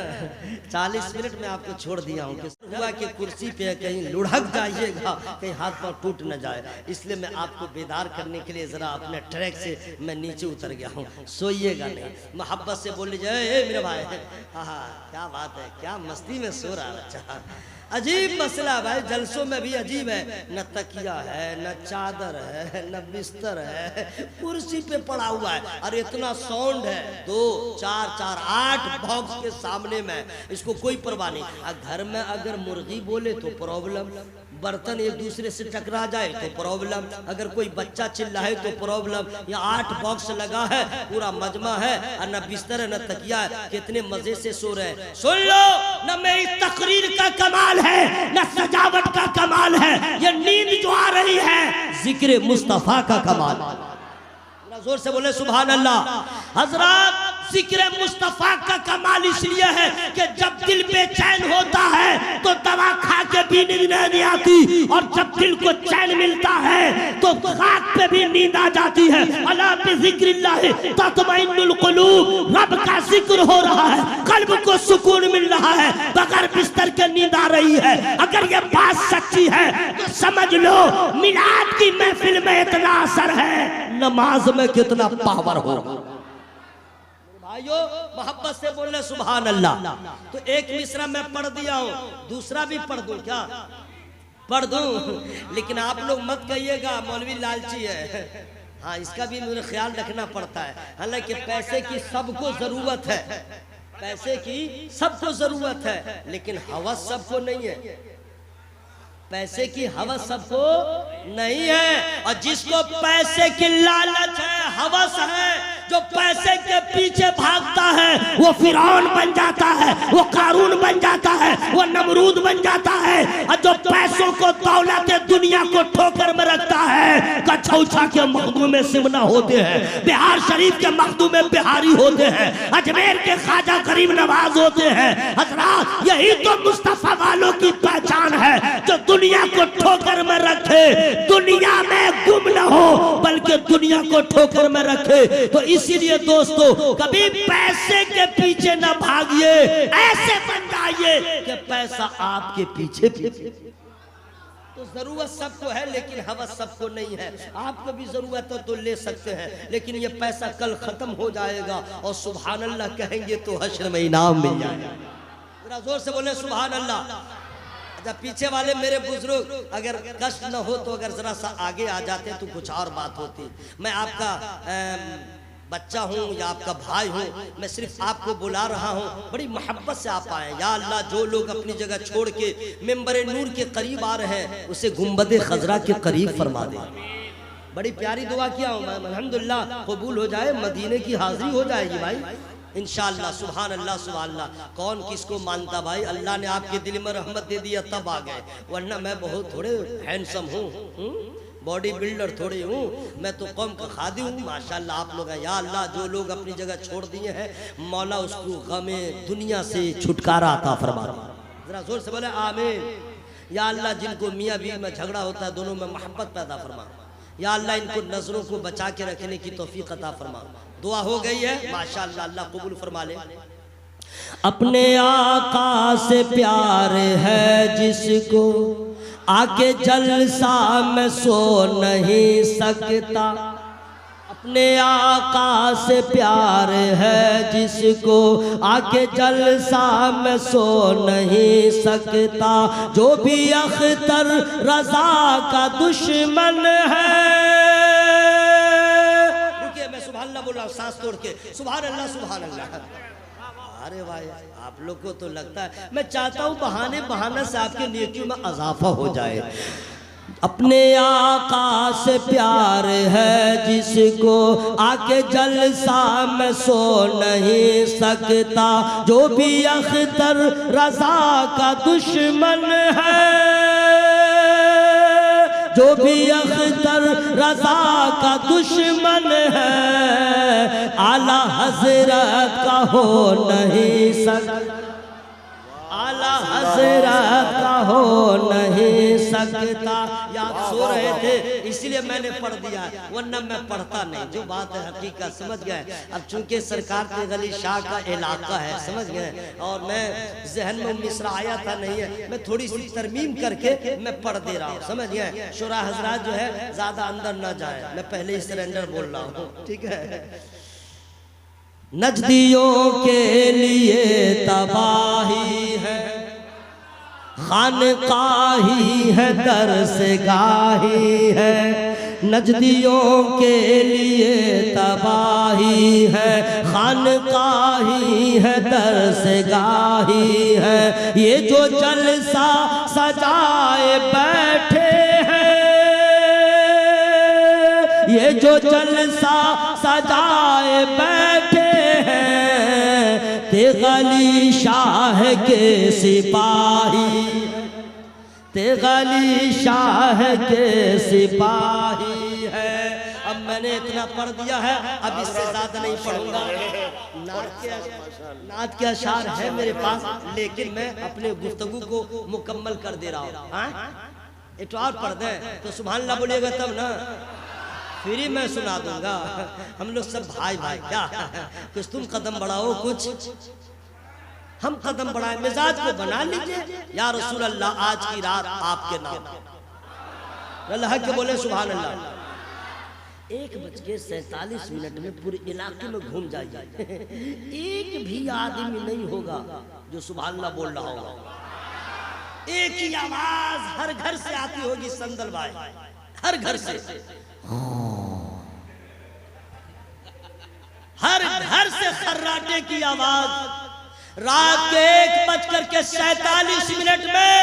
40 मिनट में आपको छोड़ दिया हूँ कि हुआ कि कुर्सी पे कहीं लुढ़क जाइएगा, कहीं हाथ पाँव टूट न जाए, इसलिए मैं आपको बेदार करने के लिए जरा अपने ट्रैक से मैं नीचे उतर गया हूँ। सोइएगा नहीं, मोहब्बत से बोल लीजिए मेरे भाई। हाँ, क्या बात है, क्या मस्ती में सो रहा है। अच्छा, अजीब मसला भाई, जलसों में भी अजीब है, न तकिया है, न चादर है, न बिस्तर है, कुर्सी पे पड़ा हुआ है और इतना साउंड है, 2 4 4 8 बॉक्स के सामने में, इसको कोई परवाह नहीं। घर में अगर मुर्गी बोले तो प्रॉब्लम, बर्तन एक दूसरे से टकरा जाए तो प्रॉब्लम, अगर कोई बच्चा चिल्लाए तो प्रॉब्लम। या 8 बॉक्स लगा है, पूरा मजमा है और न बिस्तर है न तकिया है, कितने मजे से सो रहे हैं। सुन लो, न मेरी तकरीर का कमाल है न सजावट का कमाल है, ये नींद जो आ रही है जिक्र मुस्तफा का कमाल। जोर से बोले सुभान अल्लाह। हजरत, जिक्र मुस्तफा का कमाल इसलिए है कि जब दिल बेचैन होता है तो दवा खा के भी नींद नहीं आती, और जब दिल को चैन मिलता है तो खाक पे भी नींद आ जाती है। अला बिज़िक्रिल्लाह तत्मइन्नुल कुलूब, रब का जिक्र हो रहा है, कल्ब को सुकून मिल रहा है, बगैर बिस्तर के नींद आ रही है। अगर ये बात सच्ची है तो समझ लो मिलाद की महफिल में इतना असर है, नमाज में कितना पावर होगा। भाइयों, मोहब्बत से बोलने सुभान अल्लाह। तो एक मिसरा मैं पढ़ दिया हूँ, दूसरा भी पढ़ दूं क्या? पढ़ दूं, लेकिन आप लोग मत कहिएगा मौलवी लालची है। हाँ, इसका भी मुझे ख्याल रखना पड़ता है। हालांकि पैसे की सबको जरूरत है, पैसे की सबको जरूरत है, लेकिन हवस सबको नहीं है। पैसे की हवस सबको नहीं है, और जिसको पैसे की लालच है, हवस है, जो पैसे के पीछे भागता है वो फिरौन बन जाता है, वो कारून बन जाता है, वो नमरूद बन जाता है। और जो पैसों को, दौलत दुनिया को ठोकर में रखता है, कछौछा के मखदूम में सिमना होते हैं, बिहार शरीफ के मखदूम में बिहारी होते हैं, अजमेर के ख्वाजा गरीब नवाज होते हैं। हजरात, यही तो मुस्तफा वालों की पहचान है, जो दुनिया को ठोकर में रखे, दुनिया में गुम न हो बल्कि दुनिया को ठोकर में रखे। तो इसीलिए दोस्तों, कभी पैसे के पीछे न भागिए, ऐसे बन जाइए कि पैसा आपके पीछे पीछे। तो जरूरत सबको है लेकिन हवस सबको नहीं है। आपको भी जरूरत हो तो ले सकते हैं, लेकिन ये पैसा कल खत्म हो जाएगा और सुभान अल्लाह कहेंगे तो हश्र में इनाम मिल जाएगा। जरा जोर से बोले सुभान अल्लाह। अच्छा पीछे वाले मेरे बुजुर्ग अगर कष्ट न हो तो अगर जरा सा आगे आ जाते तो कुछ और बात होती। मैं आपका बच्चा हूँ या आपका भाई हूँ, मैं सिर्फ आपको बुला रहा हूँ, बड़ी मोहब्बत से आप आए। या अल्लाह जो लोग अपनी जगह छोड़ के मेंबर नूर के करीब आ रहे हैं उसे गुंबद खजरा के करीब फरमा दे। बड़ी प्यारी दुआ किया हूँ मैं, अल्हम्दुलिल्लाह कबूल हो जाए, मदीने की हाजिरी हो जाएगी भाई इंशाअल्लाह। सुभान अल्लाह सुभान अल्लाह। कौन किसको मानता भाई, अल्लाह ने आपके दिल में रहमत दे दिया तब आ गए, वरना मैं बहुत थोड़े हैंडसम हूँ, बॉडी बिल्डर थोड़ी हूँ, मैं तो कौम का खादी हूँ। माशाल्लाह आप लोग हैं। या अल्लाह जो लोग अपनी जगह छोड़ दिए हैं मौला उसको गमे दुनिया से छुटकारा अता फरमा। जरा जोर से बोले आमीन। या अल्लाह जिनको मियाँ बीवी में झगड़ा होता है दोनों में मोहब्बत पैदा फरमा। या अल्लाह इनको नजरों को बचा के रखने की तौफीक अता फरमा। दुआ हो गई है माशाअल्लाह, अल्लाह कबूल फरमा ले। अपने आका से प्यार है जिसको आके जलसा में सो नहीं सकता। अपने आका से प्यार है जिसको आके जलसा में सो नहीं सकता। जो भी अख्तर रजा का दुश्मन है, रुकिए मैं सुभान अल्लाह बोल रहा हूँ सांस तोड़ के, सुभान अल्लाह सुभान अल्लाह। अरे भाई आप लोग को तो लगता है, मैं चाहता हूँ बहाने बहाने से आपके नेकियों में इजाफा हो जाए। अपने आका से प्यार है जिसको आके जलसा में सो नहीं सकता। जो भी अख्तर रजा का दुश्मन है, जो भी अख्तर रजा का दुश्मन है, आला हजरत का हो नहीं सकता। आला हजरत का हो नहीं सकता। या आप सो रहे थे इसलिए मैंने पढ़ दिया, वरना मैं पढ़ता नहीं। जो बात है हकीकत समझ गए। अब चूंकि सरकार के गली शाह का इलाका है समझ गए, और मैं जहन में मिसरा आया था नहीं है, मैं थोड़ी सी तरमीम करके मैं पढ़ दे रहा हूँ समझ गए। शुरा हजरात जो है ज्यादा अंदर ना जाए, मैं पहले ही सरेंडर बोल रहा हूँ ठीक है। नजदियों के लिए तबाही है, खानकाही है, दरसगाही है। नजदियों के लिए तबाही है, खानकाही है, दरसगाही है। ये जो जलसा सजाए बैठे हैं, ये जो जलसा सजाए बैठे तेगली शाह के सिपाही, तेगली शाह के सिपाही है। अब मैंने इतना पढ़ दिया है, अब इससे ज्यादा नहीं पढ़ूंगा। नात के अशार है मेरे पास, लेकिन मैं अपने गुफ्तगू को मुकम्मल कर दे रहा हूँ। एक और पढ़ दें तो सुभान अल्लाह बोलिएगा तब ना, फिर मैं सुना दूंगा। हम लोग सब भाई भाई क्या, कुछ तुम कदम बढ़ाओ कुछ हम कदम बढ़ाए। मिजाज को बना लीजिए। या रसूल अल्लाह आज की रात आपके नाम, अल्लाह के बोले सुभान अल्लाह। 1:47 में पूरे इलाके में घूम जाइए, एक भी आदमी नहीं होगा जो सुभान अल्लाह बोल रहा होगा। एक ही आवाज हर घर से आती होगी संदल भाई, हर घर से, हर घर से खर्राटे की आवाज। रात के 1:47 में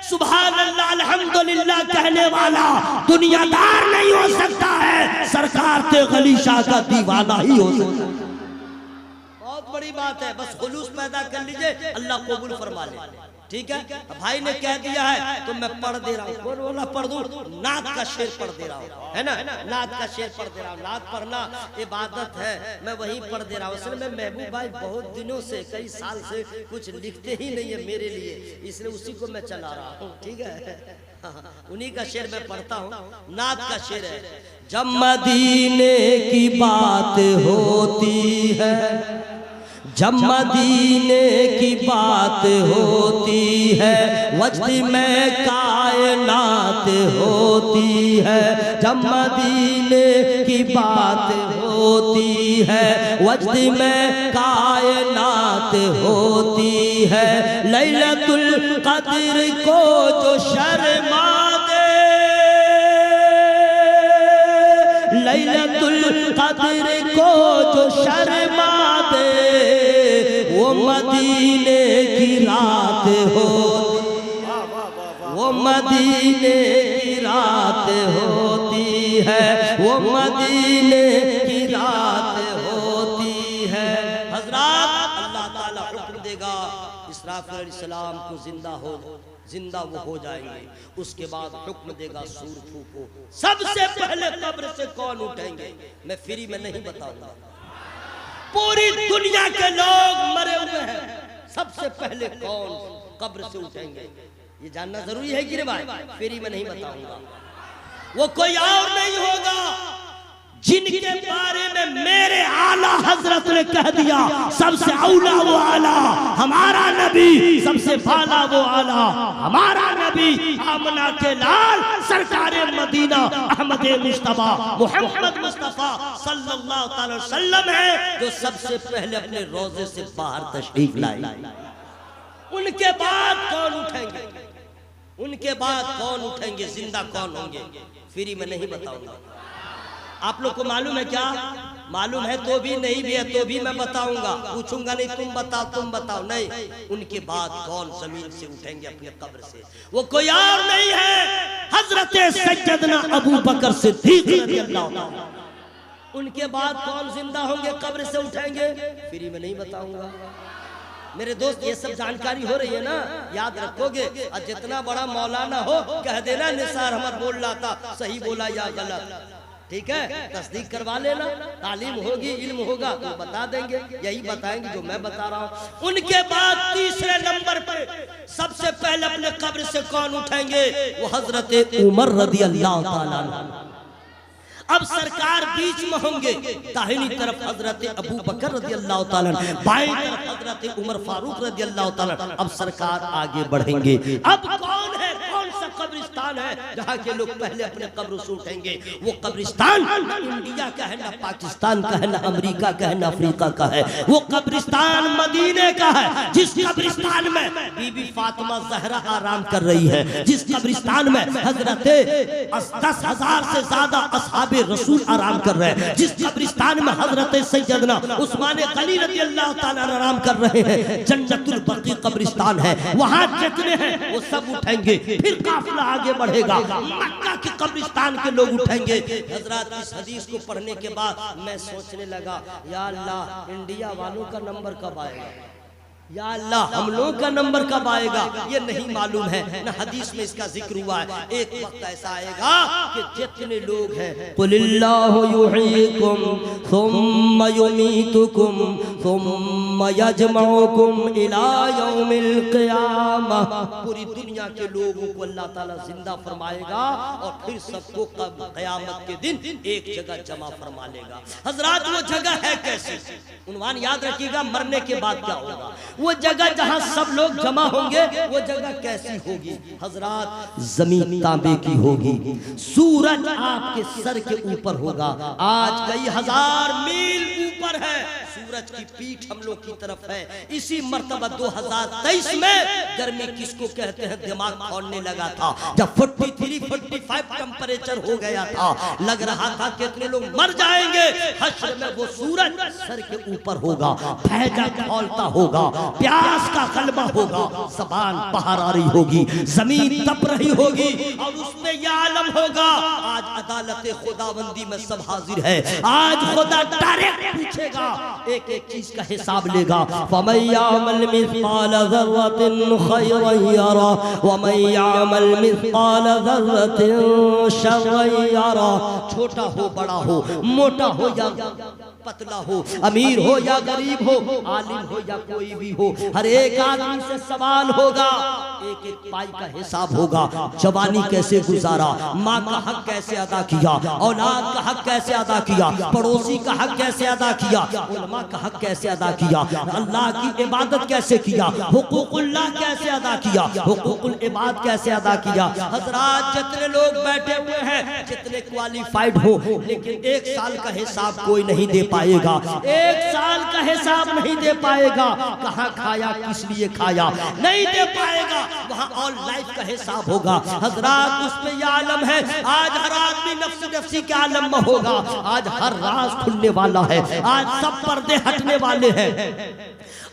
सुभान अल्लाह अल्हम्दुलिल्लाह कहने वाला दुनियादार नहीं हो सकता है, सरकार के गली शाह का दीवाना ही हो सकता है। बहुत बड़ी बात है, बस खुलूस पैदा कर लीजिए, अल्लाह कबूल फरमा ले। ठीक है, भाई ने कह दिया है तो मैं पढ़ दे रहा हूँ। बोला पढ़ दूं, नात का शेर पढ़ दे रहा हूँ, है ना, नात का शेर पढ़ दे रहा हूँ। नात पढ़ना इबादत है, मैं वही पढ़ दे रहा हूँ। असल में महबूब भाई बहुत दिनों से, कई साल से कुछ लिखते ही नहीं है मेरे लिए, इसलिए उसी को मैं चला रहा हूँ। ठीक है, उन्हीं का शेर मैं पढ़ता हूँ। नात का शेर है। जब मदीने की बात होती है, जब मदीने की बात होती है वजद में कायनात होती है, जब मदीने की बात होती है वजद में कायनात होती है। लैलतुल कद्र को जो शर्मा दे, लैलतुल कद्र को जो शर्मा दे, वो मदीने की रात हो, वो मदीने की रात होती है, वो मदीने की रात होती है। हज़रात अल्लाह ताला हुक्म देगा इसराफील अलैहिस्सलाम को जिंदा वो हो जाएंगे। उसके बाद हुक्म देगा सूर फूको। सबसे पहले कब्र से कौन उठेंगे मैं फ्री में नहीं बताऊंगा, पूरी दुनिया के लोग मरे हुए हैं, सबसे पहले कौन कब्र से उठेंगे ये जानना जरूरी है कि रे भाई, फ्री में नहीं बताऊंगा। वो कोई और नहीं होगा जिनके बारे में मेरे आला हजरत ने कह दिया सबसे औला वो आला हमारा नबी, सबसे बाला वो आला हमारा नबी, आमना के लाल सरकारे मदीना अहमद मुस्तफा मोहम्मद मुस्तफा सल्लल्लाहु अलैहि वसल्लम है जो सबसे पहले अपने रोजे से बाहर तशरीफ लाए। उनके बाद कौन उठेंगे, उनके बाद कौन उठेंगे, जिंदा कौन होंगे, फ्री में नहीं बताऊंगा। आप लोग को मालूम है क्या? मालूम है तो भी, नहीं भी है तो भी मैं बताऊंगा, पूछूंगा नहीं तुम बताओ नहीं। उनके बाद कौन जमीन से उठेंगे अपने कब्र से, वो कोई और नहीं है हजरत सैयदना अबू बकर सिद्दीक रज़ियल्लाहु अन्हु। उनके बाद कौन जिंदा होंगे कब्र से उठेंगे फ्री में नहीं बताऊंगा। मेरे दोस्त ये सब जानकारी हो रही है ना, याद रखोगे। और जितना बड़ा मौलाना हो कह देना निसार अहमद बोल रहा था, सही बोला या गलत, ठीक है, तस्दीक करवा लेना। तालीम होगी, इल्म होगा तो बता देंगे, यही बताएंगे जो मैं बता रहा हूँ। उनके बाद तीसरे नंबर पे सबसे पहले अपने कब्र से कौन उठेंगे, वो हजरत उमर रज़ियल्लाहु ताला अन्हु। अब सरकार बीच में होंगे, दाहिनी तरफ हजरत अबू बकर रज़ियल्लाहु ताला अन्हु, बाईं तरफ हजरत उमर फारूक रज़ियल्लाहु ताला अन्हु। अब सरकार आगे बढ़ेंगे। अब कौन है, कौन सा कब्रिस्तान है जहाँ के लोग पहले अपने कब्र से उठेंगे? वो कब्रिस्तान ना इंडिया का है, ना पाकिस्तान का है, ना अमेरिका का है, ना अफ्रीका का है। वो कब्रिस्तान मदीने का है, जिस कब्रिस्तान में बीबी फातिमा ज़हरा आराम कर रही है, जिस कब्रिस्तान में हजरत 10,000 से ज्यादा असहाबे रसूल आराम कर रहे हैं, जिस कब्रिस्तान में हजरत सैयदना उस्मान गनी रज़ियल्लाहु ताला आराम कर रहे हैं, जन्नतुल बकी कब्रिस्तान है। वहां जितने हैं वो सब उठेंगे, फिर काफिला आगे बढ़ेगा, मक्का के कब्रिस्तान के लोग उठेंगे। हजरत इस हदीस को पढ़ने के बाद मैं सोचने लगा, या अल्लाह इंडिया वालों का नंबर कब आएगा, या अल्लाह हम लोगों का नंबर कब आएगा, ये नहीं मालूम है, न हदीस में इसका जिक्र हुआ है। एक वक्त ऐसा आएगा कि जितने लोग हैं कुलिल्लाहु युहयीकुम सुम्मा युमीतुकुम सुम्मा यजमउकुम इला यौमिल क़ियामह, पूरी दुनिया के लोगों को अल्लाह ताला जिंदा फरमाएगा और फिर सबको क़यामत के दिन एक जगह जमा फरमा लेगा। हजरात वो जगह है कैसी, उन्वान याद रखिएगा, मरने के बाद क्या होगा। वो जगह जहां सब लोग जमा होंगे वो जगह कैसी होगी? हजरात जमीन तांबे की होगी, सूरज आपके सर के ऊपर होगा। आज कई हजार मील ऊपर है, सूरज की पीठ हम लोग की तरफ है। इसी मर्तबा 2023 में गर्मी किसको कहते हैं दिमाग खोलने लगा था, जब 43-45 टेम्परेचर हो गया था, लग रहा था कितने लोग मर जाएंगे। हश्र में वो सूरज सर के ऊपर होगा, भैजा खोलता होगा, प्यास का कलमा होगा, ज़बान बाहर आ रही होगी, जमीन तप रही होगी और उसमें यह आलम होगा आज अदालत खुदाबंदी में सब हाजिर है। आज खुदा डायरेक्ट पूछेगा, एक एक चीज का हिसाब लेगा। फमन यअमल मिस्काल ज़र्रतिन खैरन यरा वमन यअमल मिस्काल ज़र्रतिन शर्रन यरा। छोटा हो, बड़ा हो, मोटा हो या पतला हो, अमीर हो या गरीब हो, आलिम हो या कोई भी हो, हर एक आदमी से सवाल होगा। एक एक पाई का हिसाब होगा। जवानी कैसे गुजारा, माँ का हक कैसे अदा किया, औलाद का हक कैसे अदा किया, पड़ोसी का हक कैसे अदा किया, उलमा का हक कैसे अदा किया, अल्लाह की इबादत कैसे किया, हुकूकुल्लाह कैसे अदा किया, हुकूकुल इबाद कैसे अदा किया। हजरात, जितने लोग बैठे हुए हैं, जितने क्वालिफाइड हो, लेकिन एक साल का हिसाब कोई नहीं दे पाएगा। एक साल का हिसाब नहीं दे पाएगा। कहाँ खाया, किस लिए खाया, नहीं दे पाएगा। वहाँ ऑल लाइफ का हिसाब होगा। हजरात, उसमें यह आलम है, आज हर आदमी नफ्सी नफ्सी के आलम में होगा। आज हर राज खुलने वाला है। आज सब पर्दे हटने वाले हैं।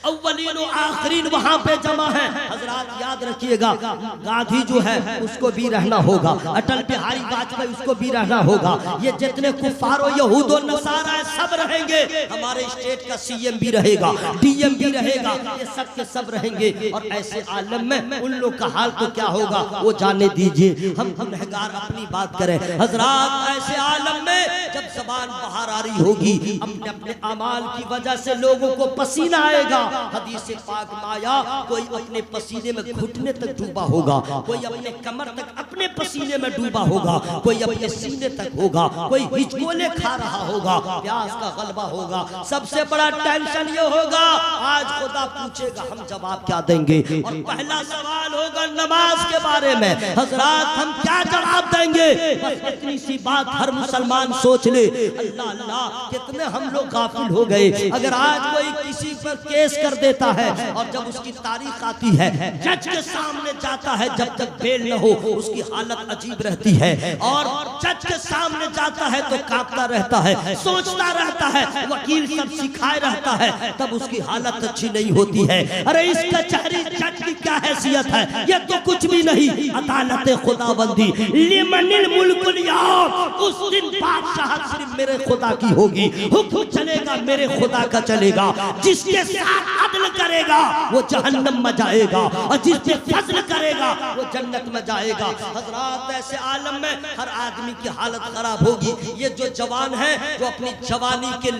अव्वलीन और आखरीन वहां पे जमा है। हजरात, याद रखिएगा, गांधी जो है उसको भी रहना होगा, अटल बिहारी वाजपेयी उसको भी रहना होगा, ये जितने कुफारो यहूद और नसारा है सब रहेंगे। हमारे स्टेट का सीएम भी रहेगा, डीएम भी रहेगा, ये सब के सब रहेंगे। और ऐसे आलम में उन लोग का हाल तो क्या होगा वो जाने दीजिए। हम गुनहगार अपनी बात करें। हजरात, ऐसे आलम में जब जबान बाहर आ रही होगी, अपने अपने अमाल की वजह से लोगों को पसीना आएगा। हदीस पाक माया, कोई अपने पसीने में घुटने तक डूबा होगा, कोई अपने कमर तक अपने पसीने में डूबा होगा, कोई अपने सीने तक होगा, कोई हिचकोले खा रहा होगा, प्यास का गलबा होगा। सबसे बड़ा टेंशन ये होगा, आज खुदा पूछेगा हम जवाब क्या देंगे। और पहला सवाल होगा नमाज के बारे में। हजरात, हम क्या जवाब देंगे? बस इतनी सी बात हर मुसलमान सोच ले। अल्लाह अल्लाह, कितने हम लोग गाफिल हो गए। अगर आज कोई किसी पर केस कर देता है और जब उसकी तारीख आती है, जज के सामने जाता है, जब तक बेल न हो उसकी हालत अजीब रहती है। और जज के सामने जाता है तो कांपता रहता है, सोचता रहता है, वकील सब सिखाए रहता है, तब उसकी हालत अच्छी नहीं होती है। अरे इस कचहरी जज की क्या हैसियत है? ये तो कुछ भी नहीं। अदालत खुदाबंदी, लिमनिल मुल्कुल यौम, उस दिन बादशाहत सिर्फ मेरे खुदा की होगी। हुक्म चलेगा मेरे खुदा का चलेगा। जिसके साथ अदल करेगा वो जहन्नम में जाएगा, और जिस पे फजल करेगा वो जन्नत में जाएगा। हजरात, ऐसे आलम में हर आदमी की हालत खराब होगी। ये जो जवान है जो अपनी जवानी के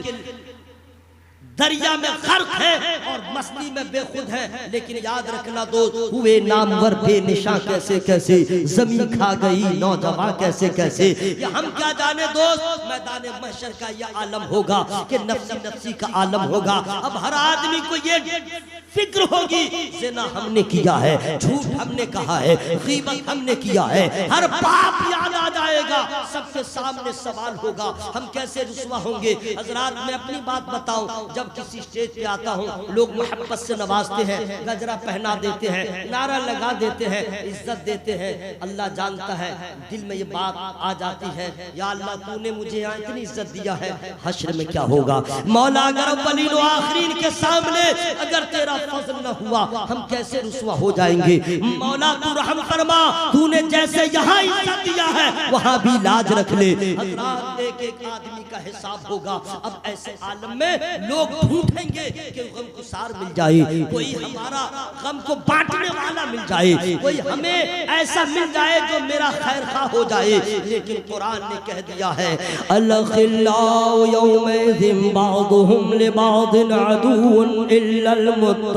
दरिया में गर्क है और मस्ती में बेखुद है, लेकिन याद रखना दोस्त, हुए नामवर बेनिशां कैसे कैसे, जमीन खा गई नौजवान कैसे कैसे। ये हम क्या जाने दोस्त, मैदान महशर का ये आलम होगा कि नफ्सी नफ्सी का आलम होगा। अब हर आदमी को ये फिक्र होगी, ज़िना हमने किया है, झूठ हमने कहा है, गीबत हमने किया है, हर पाप याद आ जाएगा। सबके सामने सवाल होगा, हम कैसे रुसवा होंगे। हजरात, मैं अपनी बात बताऊं, जब किसी स्टेज पे आता हूँ, लोग मोहब्बत से नवाजते हैं, गजरा पहना देते हैं, नारा लगा देते हैं, इज्जत देते हैं। अल्लाह जानता है दिल में ये बात आ जाती है, या अल्लाह तूने मुझे यहाँ इतनी इज्जत दिया है, हश्र में क्या होगा। मौला, अगर अव्वलीन व आखिरीन के सामने अगर तेरा फजल न हुआ, हम कैसे रुसवा हो जाएंगे। मौला, तू रहम फरमा, तूने जैसे यहाँ इज्जत दिया है वहाँ भी लाज रख ले। हज़रात, एक एक आदमी का हिसाब होगा। अब ऐसे आलम में लोग ढूंढेंगे कि गम को सार मिल जाए, कोई हमारा गम को बांटने वाला मिल जाए, कोई हमें ऐसा मिल जाए जो मेरा खैर खा हो जाए। लेकिन कुरान ने कह दिया है, अल-खिल्लाउ यौमइज़िन बादुहुम लिबादिन अदुव्वुन इल्लल मुत्तक़ीन।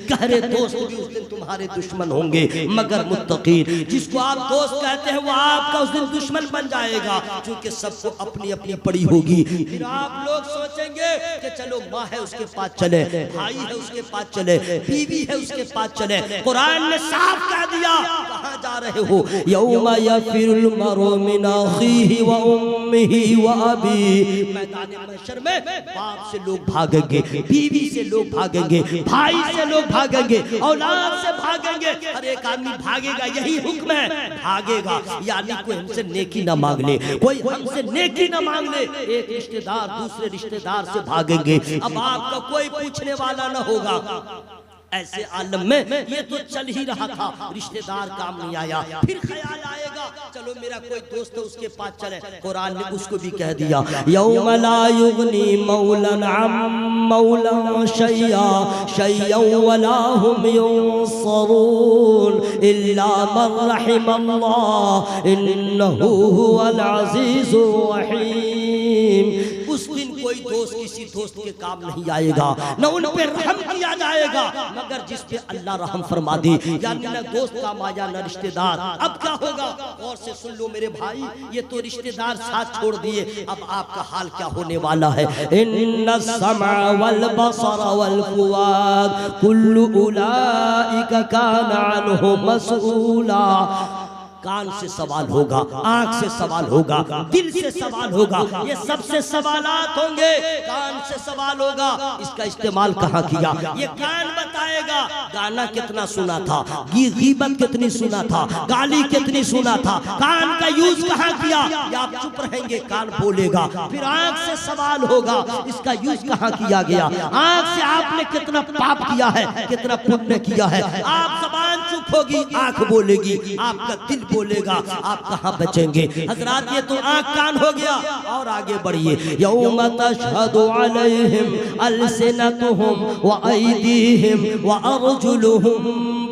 गहरे दोस्त भी उस दिन तुम्हारे दुश्मन होंगे मगर मुत्तकीन। जिसको आप दोस्त कहते हैं वो आपका उस दिन दुश्मन बन जाएगा, क्योंकि सबको अपनी अपनी पड़ी होगी। फिर आप लोग सोचेंगे कि चलो माँ है उसके पास चले, भाई है उसके पास चले, बीवी है उसके पास चले। कुरान ने साफ कह दिया, कहाँ जा रहे हो। यौमा यफिरुल मरउ मिन अखीहि व उम्मिहि व अबीहि। मैदान महशर में बाप से लोग भागेंगे, बीवी से लोग भागेंगे, भाई से लोग भागेंगे, औलाद से भागेंगे। हर एक आदमी भागेगा, यही हुक्म है, भागेगा। यानी कोई हमसे नेकी ना मांग ले, कोई हमसे नेकी ना मांग ले, एक रिश्तेदार दूसरे रिश्तेदार से भागेंगे। अब आपका कोई पूछने वाला ना होगा। ऐसे आलम में ये तो चल ही रहा था, रिश्तेदार काम नहीं आया। फिर ख्याल आएगा चलो मेरा कोई दोस्त है उसके पास चले। कुरान ने उसको भी कह दिया यौम ला युगनी मौलन अम मौला शैया शैया वला हुम युंसरून इल्ला मन रहिमल्लाह इन्नहु हुवल अज़ीज़ुर रहीम। उस दिन कोई दोस्त किसी दोस्त के काम नहीं आएगा, न उन पे रहम किया जाएगा मगर जिस पे अल्लाह रहम फरमा दे। यानी न दोस्त काम आया न रिश्तेदार। अब क्या होगा और से सुन लो मेरे भाई, ये तो रिश्तेदार साथ छोड़ दिए, अब आपका हाल क्या होने वाला है। इन्ना समा वल बसर वल फुआद कुल्लु उलाइका काना अन्हु मसऊला। कान से सवाल होगा, आंख से सवाल होगा, दिल से सवाल होगा, ये सबसे सवालात होंगे। कान से सवाल होगा, इसका इस्तेमाल कहाँ किया, ये कान बताएगा। गाना कितना सुना था, गीबत कितनी सुना था, गाली कितनी सुना था, कान का यूज कहाँ किया, या आप चुप रहेंगे कान बोलेगा। फिर आंख से सवाल होगा, इसका यूज कहाँ किया गया। आंख से आपने कितना पाप किया है, कितना पुण्य किया है। आप ज़बान चुप होगी, आंख बोलेगी, आपका दिल बोलेगा, आप कहाँ बचेंगे। हजरात ये तो आँख कान हो गया। और आगे बढ़िए यौम तशहदु अलैहिम अलसिनतुहुम व अयदीहिम व अर्जुलुहुम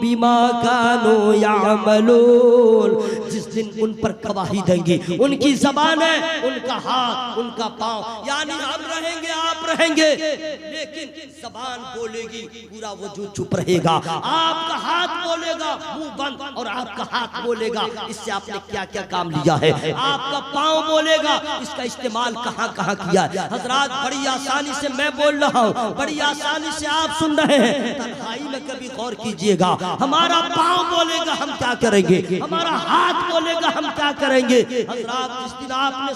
बिमा कानू यामलून। जिस दिन उन पर गवाही देंगी उनकी ज़बानें, उनका हाथ, उनका पाँव। यानी हम रहेंगे, आप रहेंगे, लेकिन ज़बान बोलेगी, पूरा वजूद चुप रहेगा। आपका हाथ बोलेगा, मुंह बंद, और आपका हाथ बोलेगा इससे आपने क्या क्या काम लिया है। आपका पाँव बोलेगा, इसका इस्तेमाल कहाँ कहाँ किया है। हजरात बड़ी आसानी से मैं बोल रहा हूँ, बड़ी आसानी से आप सुन रहे हैं। तन्हाई में कभी गौर कीजिएगा, हमारा पाँव बोलेगा हम क्या करेंगे, हमारा हाथ बोलेगा हम क्या करेंगे। हजरात जिस दिन आपने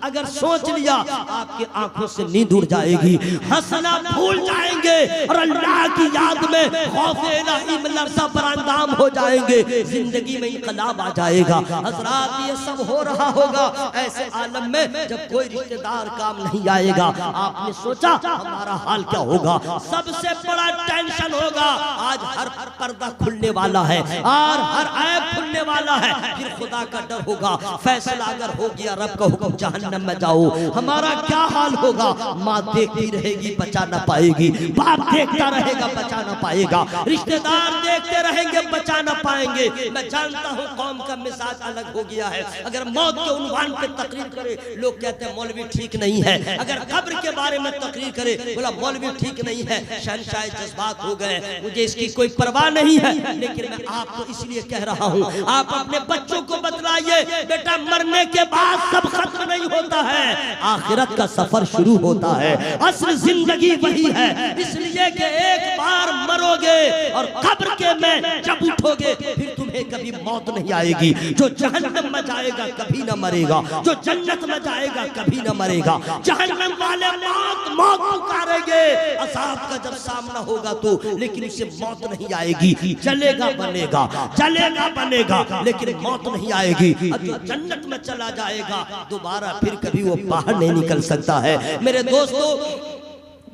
अगर सोच लिया, आपकी आंखों से नींद उड़ जाएगी, हंसना भूल जाएंगे और अल्लाह की याद में खौफे इलाही में लर्ज़ा बरांदाम हो जाएंगे, जिंदगी में इनकलाब आ जाएगा। हजरात ये सब हो रहा होगा ऐसे आलम में जब कोई रिश्तेदार काम नहीं आएगा। आपने सोचा हमारा हाल क्या होगा। सबसे बड़ा टेंशन होगा, आज हर पर्दा खुलने वाला है और हर ऐब खुलने वाला है। फिर खुदा का डर होगा, फैसला अगर हो गया रब का हुक्म जहन्नम में जाओ, हमारा क्या हाल होगा। माँ देखती रहेगी बचा ना पाएगी, बाप देखता रहेगा बचा ना पाएगा, रिश्तेदार देखते रहेंगे बचा ना पाएंगे। मैं जानता हूँ कौम का मिजाज अलग हो गया है। अगर मौत के उन्वान पे तकरीर करे लोग कहते हैं मौलवी ठीक नहीं है, अगर कब्र के बारे में तकरीर करे बोला मौलवी ठीक नहीं है। शहंशाह जज्बात हो गए, मुझे इसकी कोई परवाह नहीं है, लेकिन मैं आपको इसलिए कह रहा हूँ, आप अपने बच्चों को बतलाइए बेटा मरने के बाद सब खत्म नहीं होता है, आखिरत का सफर शुरू होता है। असल जिंदगी वही है, इसलिए कि एक बार मरोगे और कब्र के में जब उठोगे फिर तुम्हें कभी मौत नहीं आएगी। जो जहन्नम में जाएगा कभी न मरेगा, जो जन्नत में जाएगा कभी न मरेगा। जहन्नम वाले मौत मौत पुकारेंगे, अज़ाब का जब सामना होगा तो, लेकिन उसे मौत नहीं आएगी। जलेगा बनेगा, जलेगा बनेगा, लेकिन मौत नहीं आएगी। जो जन्नत में चला जाएगा दोबारा फिर कभी वो बाहर नहीं निकल सकता है। मेरे दोस्तों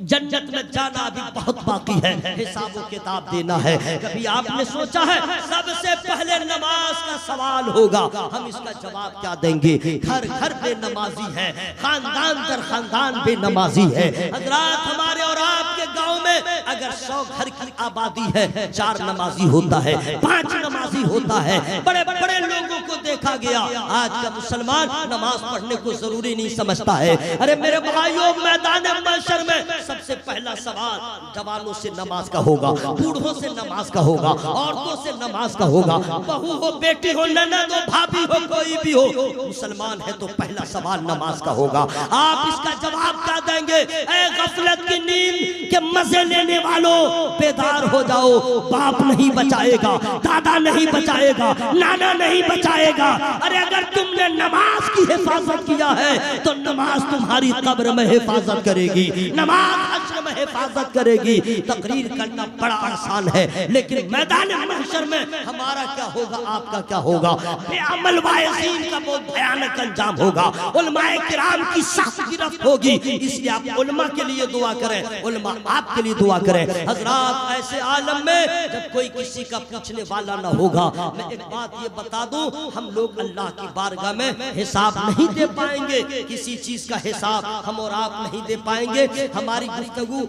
जन्नत में जाना अभी बहुत बाकी है, हिसाब किताब देना है। कभी आपने सोचा है सबसे पहले नमाज का सवाल होगा, हम इसका जवाब क्या देंगे। घर घर बेनमाजी है, खानदान दर खानदान बेनमाजी है। हजरात हमारे और आपके गांव में अगर 100 घर की आबादी है 4 नमाजी होता है, 5 नमाजी होता है। बड़े बड़े लोगों को देखा गया आज का मुसलमान नमाज पढ़ने को जरूरी नहीं समझता है। अरे मेरे भाइयों मैदान महशर में सबसे पहला सवाल जवानों से नमाज का होगा, बूढ़ों से नमाज का होगा, औरतों से नमाज का होगा, बहू हो बेटी हो ननद हो भाभी हो कोई भी हो, मुसलमान है तो पहला सवाल नमाज का होगा। आप इसका जवाब क्या देंगे। ऐ गफलत की नींद के मजे लेने वालों बेदार हो जाओ, बाप नहीं बचाएगा, दादा नहीं बचाएगा, नाना नहीं बचाएगा। अरे अगर तुमने नमाज की हिफाजत किया है तो नमाज तुम्हारी कब्र में हिफाजत करेगी, नमाज हश्र में हिफाजत करेगी। तकरीर करना बड़ा आसान है, लेकिन मैदान महशर में हमारा क्या होगा, आपका क्या होगा? बेअमल वाइज़ीन का बहुत भयानक अंजाम होगा। उलमाए किराम की सख्त गिरफ्त होगी। इसलिए आप उलमा के लिए दुआ करें, उलमा आपके लिए दुआ करें। हजरात, ऐसे आलम में जब कोई किसी का पूछने वाला ना होगा, मैं एक बात ये बता दूं, हम लोग अल्लाह की बारगाह में हिसाब नहीं दे पाएंगे। किसी चीज का हिसाब हम और आप नहीं दे पाएंगे। हमारी गुफ्तगू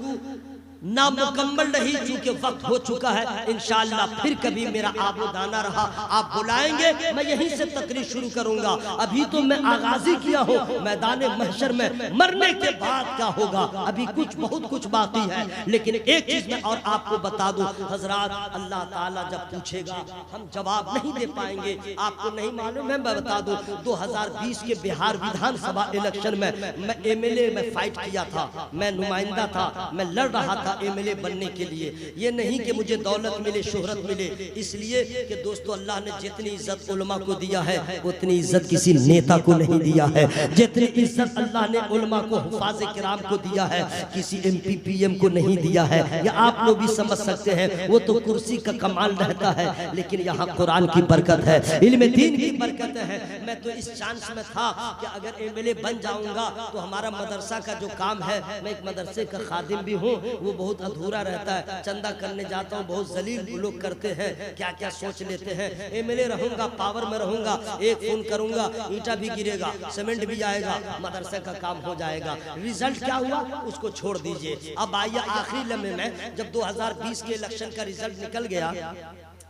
नामुकम्मल रही, चूंकि वक्त हो चुका है। इंशाअल्लाह फिर कभी मेरा आबोदाना रहा, आप बुलाएंगे, मैं यहीं से तकरीर शुरू करूंगा। अभी तो मैं आगाजी किया हूँ। मैदान महशर में मरने के बाद क्या होगा, अभी कुछ बहुत कुछ बाकी है। लेकिन एक चीज मैं और आपको बता दूं हजरात, अल्लाह ताला जब पूछेगा हम जवाब नहीं दे पाएंगे। आपको नहीं मालूम है, मैं बता दूं 2020 के बिहार विधानसभा इलेक्शन में मैं एमएलए में फाइट किया था, मैं नुमाइंदा था, मैं लड़ रहा था एमएलए बनने के लिए। ये नहीं कि मुझे दौलत मिले, शोहरत मिले, इसलिए कि दोस्तों अल्लाह ने जितनी इज्जत उलमा को दिया है उतनी इज्जत किसी नेता को नहीं दिया है। जितनी इज्जत अल्लाह ने उलमा को, हुफाज़ किराम को दिया है, किसी एमपी पीएम को नहीं दिया है। या आप लोग भी समझ सकते हैं, वो तो कुर्सी का कमाल रहता है, लेकिन यहाँ कुरान की बरकत है, इल्म दीन की बरकत है। मैं तो इस चांस में था कि अगर एमएलए बन जाऊंगा तो हमारा मदरसा का जो काम है, मैं एक मदरसे का खादिम भी हूँ, वो बहुत अधूरा रहता है। चंदा करने जाता हूँ, बहुत जलील लोग करते हैं, क्या क्या सोच लेते हैं। एमएलए रहूंगा, पावर में रहूंगा, एक फोन करूंगा, ईंटा भी गिरेगा, सीमेंट भी आएगा, मदरसे का काम हो जाएगा। रिजल्ट क्या हुआ उसको छोड़ दीजिए। अब आइए आखिरी लम्हे में, जब 2020 के इलेक्शन का रिजल्ट निकल गया,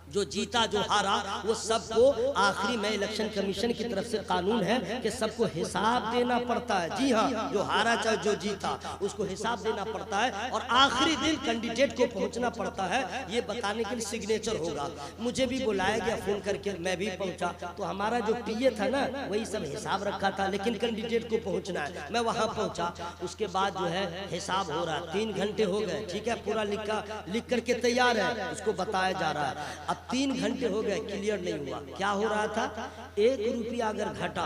जो जीता जो हारा वो सबको आखिरी में इलेक्शन कमीशन की तरफ से कानून है कि सबको हिसाब देना पड़ता है। जी हाँ, जो हारा चाहे जो जीता उसको हिसाब देना पड़ता है, और आखिरी दिन कैंडिडेट को पहुंचना पड़ता है, ये बताने के लिए सिग्नेचर होगा। मुझे भी बुलाया गया फोन करके, मैं भी पहुंचा, तो हमारा जो पीए था ना वही सब हिसाब रखा था, लेकिन कैंडिडेट को पहुंचना है। मैं वहां पहुंचा, उसके बाद जो है हिसाब हो रहा है। 3 घंटे हो गए, ठीक है, पूरा लिख करके तैयार है, उसको बताया जा रहा है। 3 घंटे हो गए, क्लियर नहीं हुआ। क्या हो रहा था, 1 रुपया अगर घटा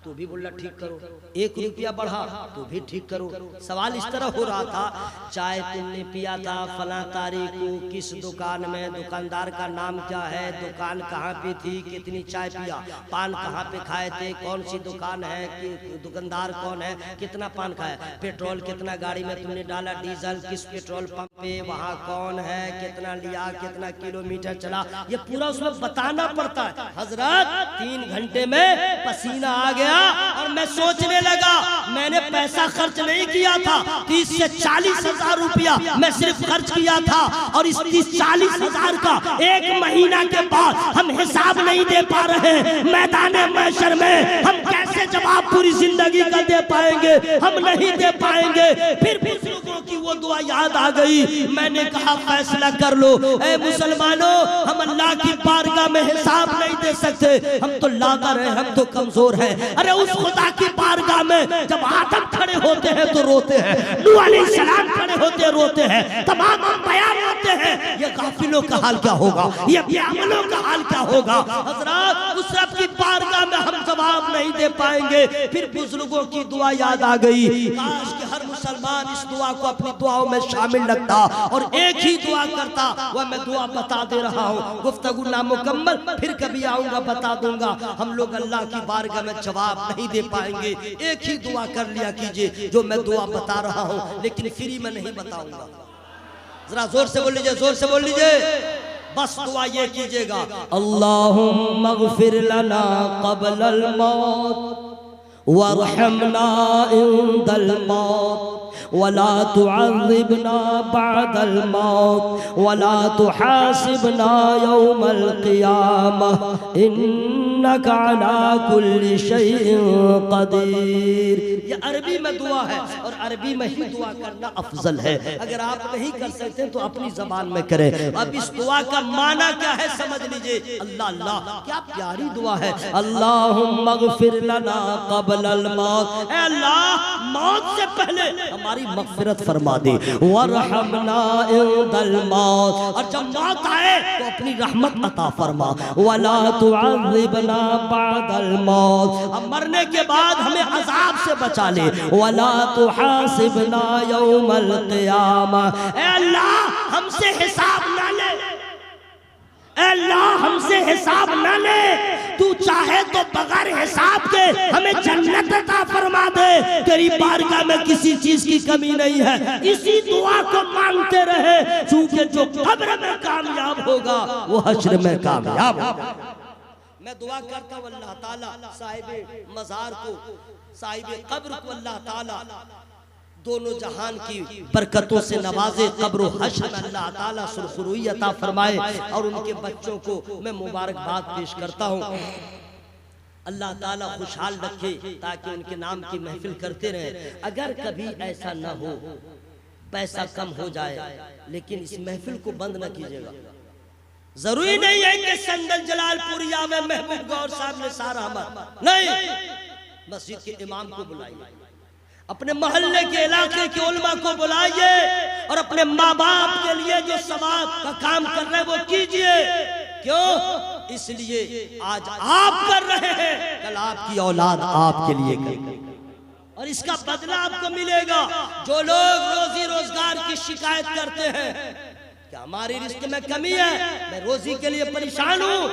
तो भी बोला ठीक करो, 1 रुपया बढ़ा तो भी ठीक करो। सवाल इस तरह हो रहा था, चाय तुमने पिया था फला तारीख को, किस दुकान में, दुकानदार का नाम क्या है, दुकान कहाँ पे थी, कितनी चाय पिया, पान कहाँ पे खाए थे, कौन सी दुकान है, दुकानदार कौन है, कितना पान खाया, पेट्रोल कितना गाड़ी में तुमने डाला, डीजल किस पेट्रोल पंप पे, वहाँ कौन है, कितना लिया, कितना किलोमीटर चला, ये पूरा उसमें बताना पड़ता है। हजरत 3 घंटे में पसीना आ गया, और मैं सोचने लगा मैंने पैसा खर्च नहीं किया था, 30 से 40 हजार रुपया मैं सिर्फ खर्च किया था, और इस 30-40 हजार का 1 महीना के बाद हम हिसाब नहीं दे पा रहे। मैदान महशर में हम कैसे जवाब पूरी जिंदगी का दे पाएंगे, हम नहीं दे पाएंगे। फिर बुजुर्गों की वो दुआ याद आ गई, मैंने कहा फैसला कर लो ऐ मुसलमानों, हम अल्लाह की बारगाह में हिसाब नहीं दे सकते, हम तो लागर हैं, हम तो कमजोर हैं। अरे उस खुदा की बारगाह में जब आदम खड़े होते हैं तो रोते हैं, नूह अलैहिस्सलाम खड़े होते हैं रोते हैं, तमाम अंबिया रोते हैं, ये गाफिलों का हाल क्या होगा, ये बेअमलों का हाल क्या होगा। हजरत उस रब की बारगाह में हम जवाब नहीं दे पाएंगे। फिर बुजुर्गों की दुआ याद आ गई, काश कि हर मुसलमान इस दुआ को अपनी दुआओं में शामिल रखता और एक ही दुआ करता। वह मैं दुआ बता दे रहा हूँ, गुफ्तगू नामुकम्मल, फिर कभी आऊंगा बता दूंगा। हम लोग अल्लाह की बारगाह में जवाब नहीं दे पाएंगे, एक ही दुआ कर लिया कीजिए जो मैं दुआ बता रहा हूँ, लेकिन फ्री में नहीं बताऊंगा। जरा जोर से बोल लीजिए, जोर से बोल लीजिए, बस दुआ ये कीजिएगा, अल्लाहुम्मा ग़फ़िर लना क़ब्लल मौत वरहमना इंदल मौत वला तुअज़्ज़िबना बअदल मौत वला तुहासिबना यौमल क़ियामह इन्नका अला कुल्लि शैइन क़दीर। ये अरबी में दुआ है, और अरबी में ही दुआ करना अफजल है। अगर आप नहीं कर सकते तो अपनी जबान में करें। अब इस दुआ का माना क्या है समझ लीजिए। अल्लाह अल्लाह, क्या प्यारी दुआ है। अल्लाहुम्मा ग़फ़िर लना क़ब्लल मौत, ऐ अल्लाह मौत से पहले हमारी मग़फ़िरत फरमा दे, वरहमना इंदल मौत, और जब मौत आए तो अपनी रहमत अता फरमा, वला तुअज़्ज़िबना तुआज़िबना बअदल मौत, अब मरने के बाद हमें अजाब से बचा ले। वला तुहासिबना यौमल क़ियामा, ऐ अल्लाह हमसे हिसाब ना ले, ऐ अल्लाह हमसे हिसाब ना ले, तू चाहे तो बगैर हिसाब के हमें जन्नत अता फरमा दे, तेरी बारगाह में किसी चीज की कमी नहीं है। इसी दुआ को मांगते रहे, क्योंकि जो कब्र में कामयाब होगा वो हश्र में कामयाब होगा। मैं दुआ करता हूँ अल्लाह ताला साहिब मज़ार को, साहिब कब्र को अल्लाह ताला दोनों जहान की बरकतों से नवाजे, कब्र हश्र में अल्लाह ताला सुरखरुई अता फरमाए। और उनके बच्चों को मैं मुबारकबाद पेश करता हूँ, अल्लाह ताला खुशहाल रखे ताकि उनके नाम की महफिल करते रहे। अगर कभी ऐसा न हो, पैसा कम हो जाए, लेकिन इस महफिल को बंद न कीजिएगा। जरूरी नहीं है कि संदल जलालपुरिया में महबूब गौर साहब ने सारा अमर नहीं, मस्जिद के इमाम को बुलाइए, अपने मोहल्ले के इलाके के उलमा को बुलाइए, और अपने माँ बाप के लिए जो समाज का काम कर रहे हैं वो कीजिए। क्यों? इसलिए आज आप कर रहे हैं, कल आपकी औलाद आपके लिए करेगी, और इसका बदला आपको मिलेगा। जो लोग रोजी रोजगार की शिकायत करते हैं कि हमारी रिस्क में कमी है, मैं रोजी के लिए परेशान हूँ,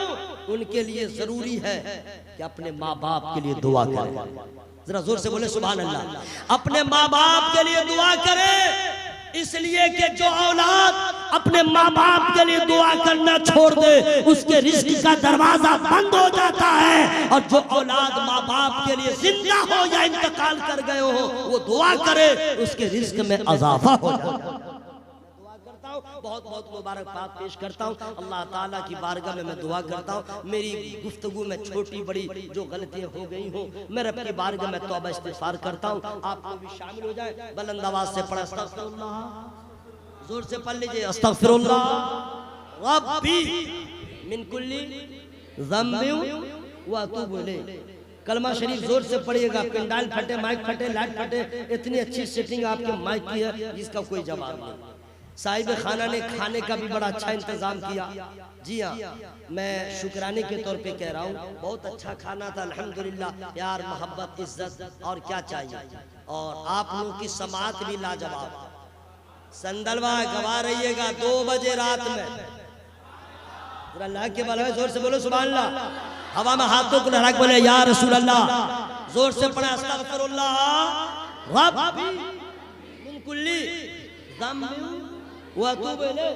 उनके लिए जरूरी है कि अपने माँ बाप के लिए दुआ करें। जरा जोर से बोले सुभान अल्लाह। अपने माँ बाप के लिए दुआ करें, इसलिए कि जो औलाद अपने माँ बाप के लिए दुआ करना छोड़ दे, उसके रिस्क का दरवाजा बंद हो जाता है। और जो औलाद माँ बाप के लिए जिंदा हो या इंतकाल कर गए हो, वो दुआ करे, उसके रिस्क में इजाफा हो जाता है। बहुत बहुत मुबारकबाद पेश करता हूँ, अल्लाह ताला की बारगाह में मैं दुआ करता हूँ, मेरी गुफ्तगू में छोटी बड़ी जो गलतियाँ हो गई हो, मैं रब की बारगाह में तौबा इस्तिग़फ़ार करता हूँ। आप लोग भी शामिल हो जाए, बुलंद आवाज से पढ़ अस्तग़फ़िरुल्लाह, जोर से पढ़ लीजिए अस्तग़फ़िरुल्लाह रब्बी मिन कुल्ली ज़म्बिन व अतूबु इलैह। कलमा शरीफ जोर से पढ़िएगा, पिंडाल फटे, माइक फटे, लाइट फटे, इतनी अच्छी सेटिंग आपके माइक की है जिसका कोई जवाब नहीं। साहिब खाना ने खाने का भी बड़ा अच्छा इंतजाम किया। जी हाँ, मैं शुक्राने के तौर पे कह रहा हूँ, बहुत अच्छा खाना था अल्हम्दुलिल्लाह। प्यार, मोहब्बत, इज्जत और क्या चाहिए। और आप लोगों की समात भी लाजवाब। संदलवा गवा रहिएगा 2 बजे रात में, जरा अल्लाह के बलवे जोर से बोलो सुभान अल्लाह। हवा में हाथों को लहरा के बोले या रसूल अल्लाह, जोर से पढ़े अस्तग़फ़िरुल्लाह रब्बी मिन कुल्ली ज़म्बिन व अतूबु इलैह।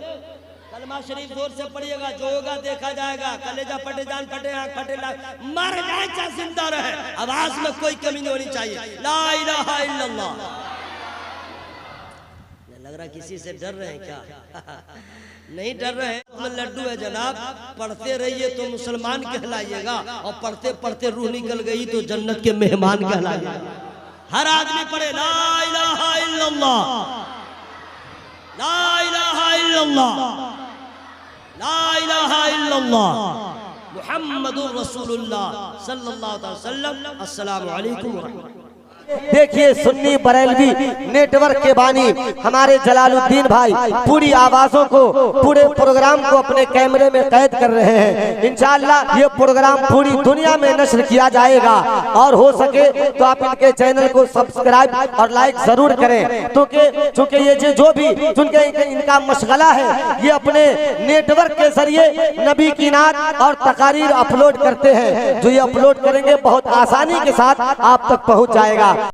कलमा शरीफ जोर से पढ़िएगा, जो होगा देखा जाएगा। कलेजा फटे, जान फटे, आंख फटे, मर जाए चाहे जिंदा रहे, आवाज में कोई कमी नहीं होनी चाहिए। ला इलाहा इल्लल्लाह। लग रहा किसी से डर रहे हैं क्या? नहीं डर रहे हैं। लड्डू है जनाब, पढ़ते रहिए तो मुसलमान कहलाइएगा, और पढ़ते पढ़ते रूह निकल गई तो जन्नत के मेहमान कहलाइएगा। हर आदमी पढ़े ला इलाहा इल्लल्लाह, ला इलाहा इल्लल्लाह, ला इलाहा इल्लल्लाह, मुहम्मदुर रसूलुल्लाह सल्लल्लाहु अलैहि वसल्लम। अस्सलामु अलैकुम व रहमतुल्लाह। देखिए सुन्नी बरेलवी नेटवर्क के बानी हमारे जलालुद्दीन भाई पूरी आवाजों को, पूरे प्रोग्राम को अपने कैमरे में कैद कर रहे हैं। इंशाअल्लाह ये प्रोग्राम पूरी दुनिया में नश्र किया जाएगा, और हो सके तो आप इनके चैनल को सब्सक्राइब और लाइक जरूर करें, क्योंकि ये जो भी चूंकि इनका मशगला है, ये अपने नेटवर्क के जरिए नबी की नात और तकारीर अपलोड करते हैं। जो ये अपलोड करेंगे बहुत आसानी के साथ आप तक पहुँच जाएगा।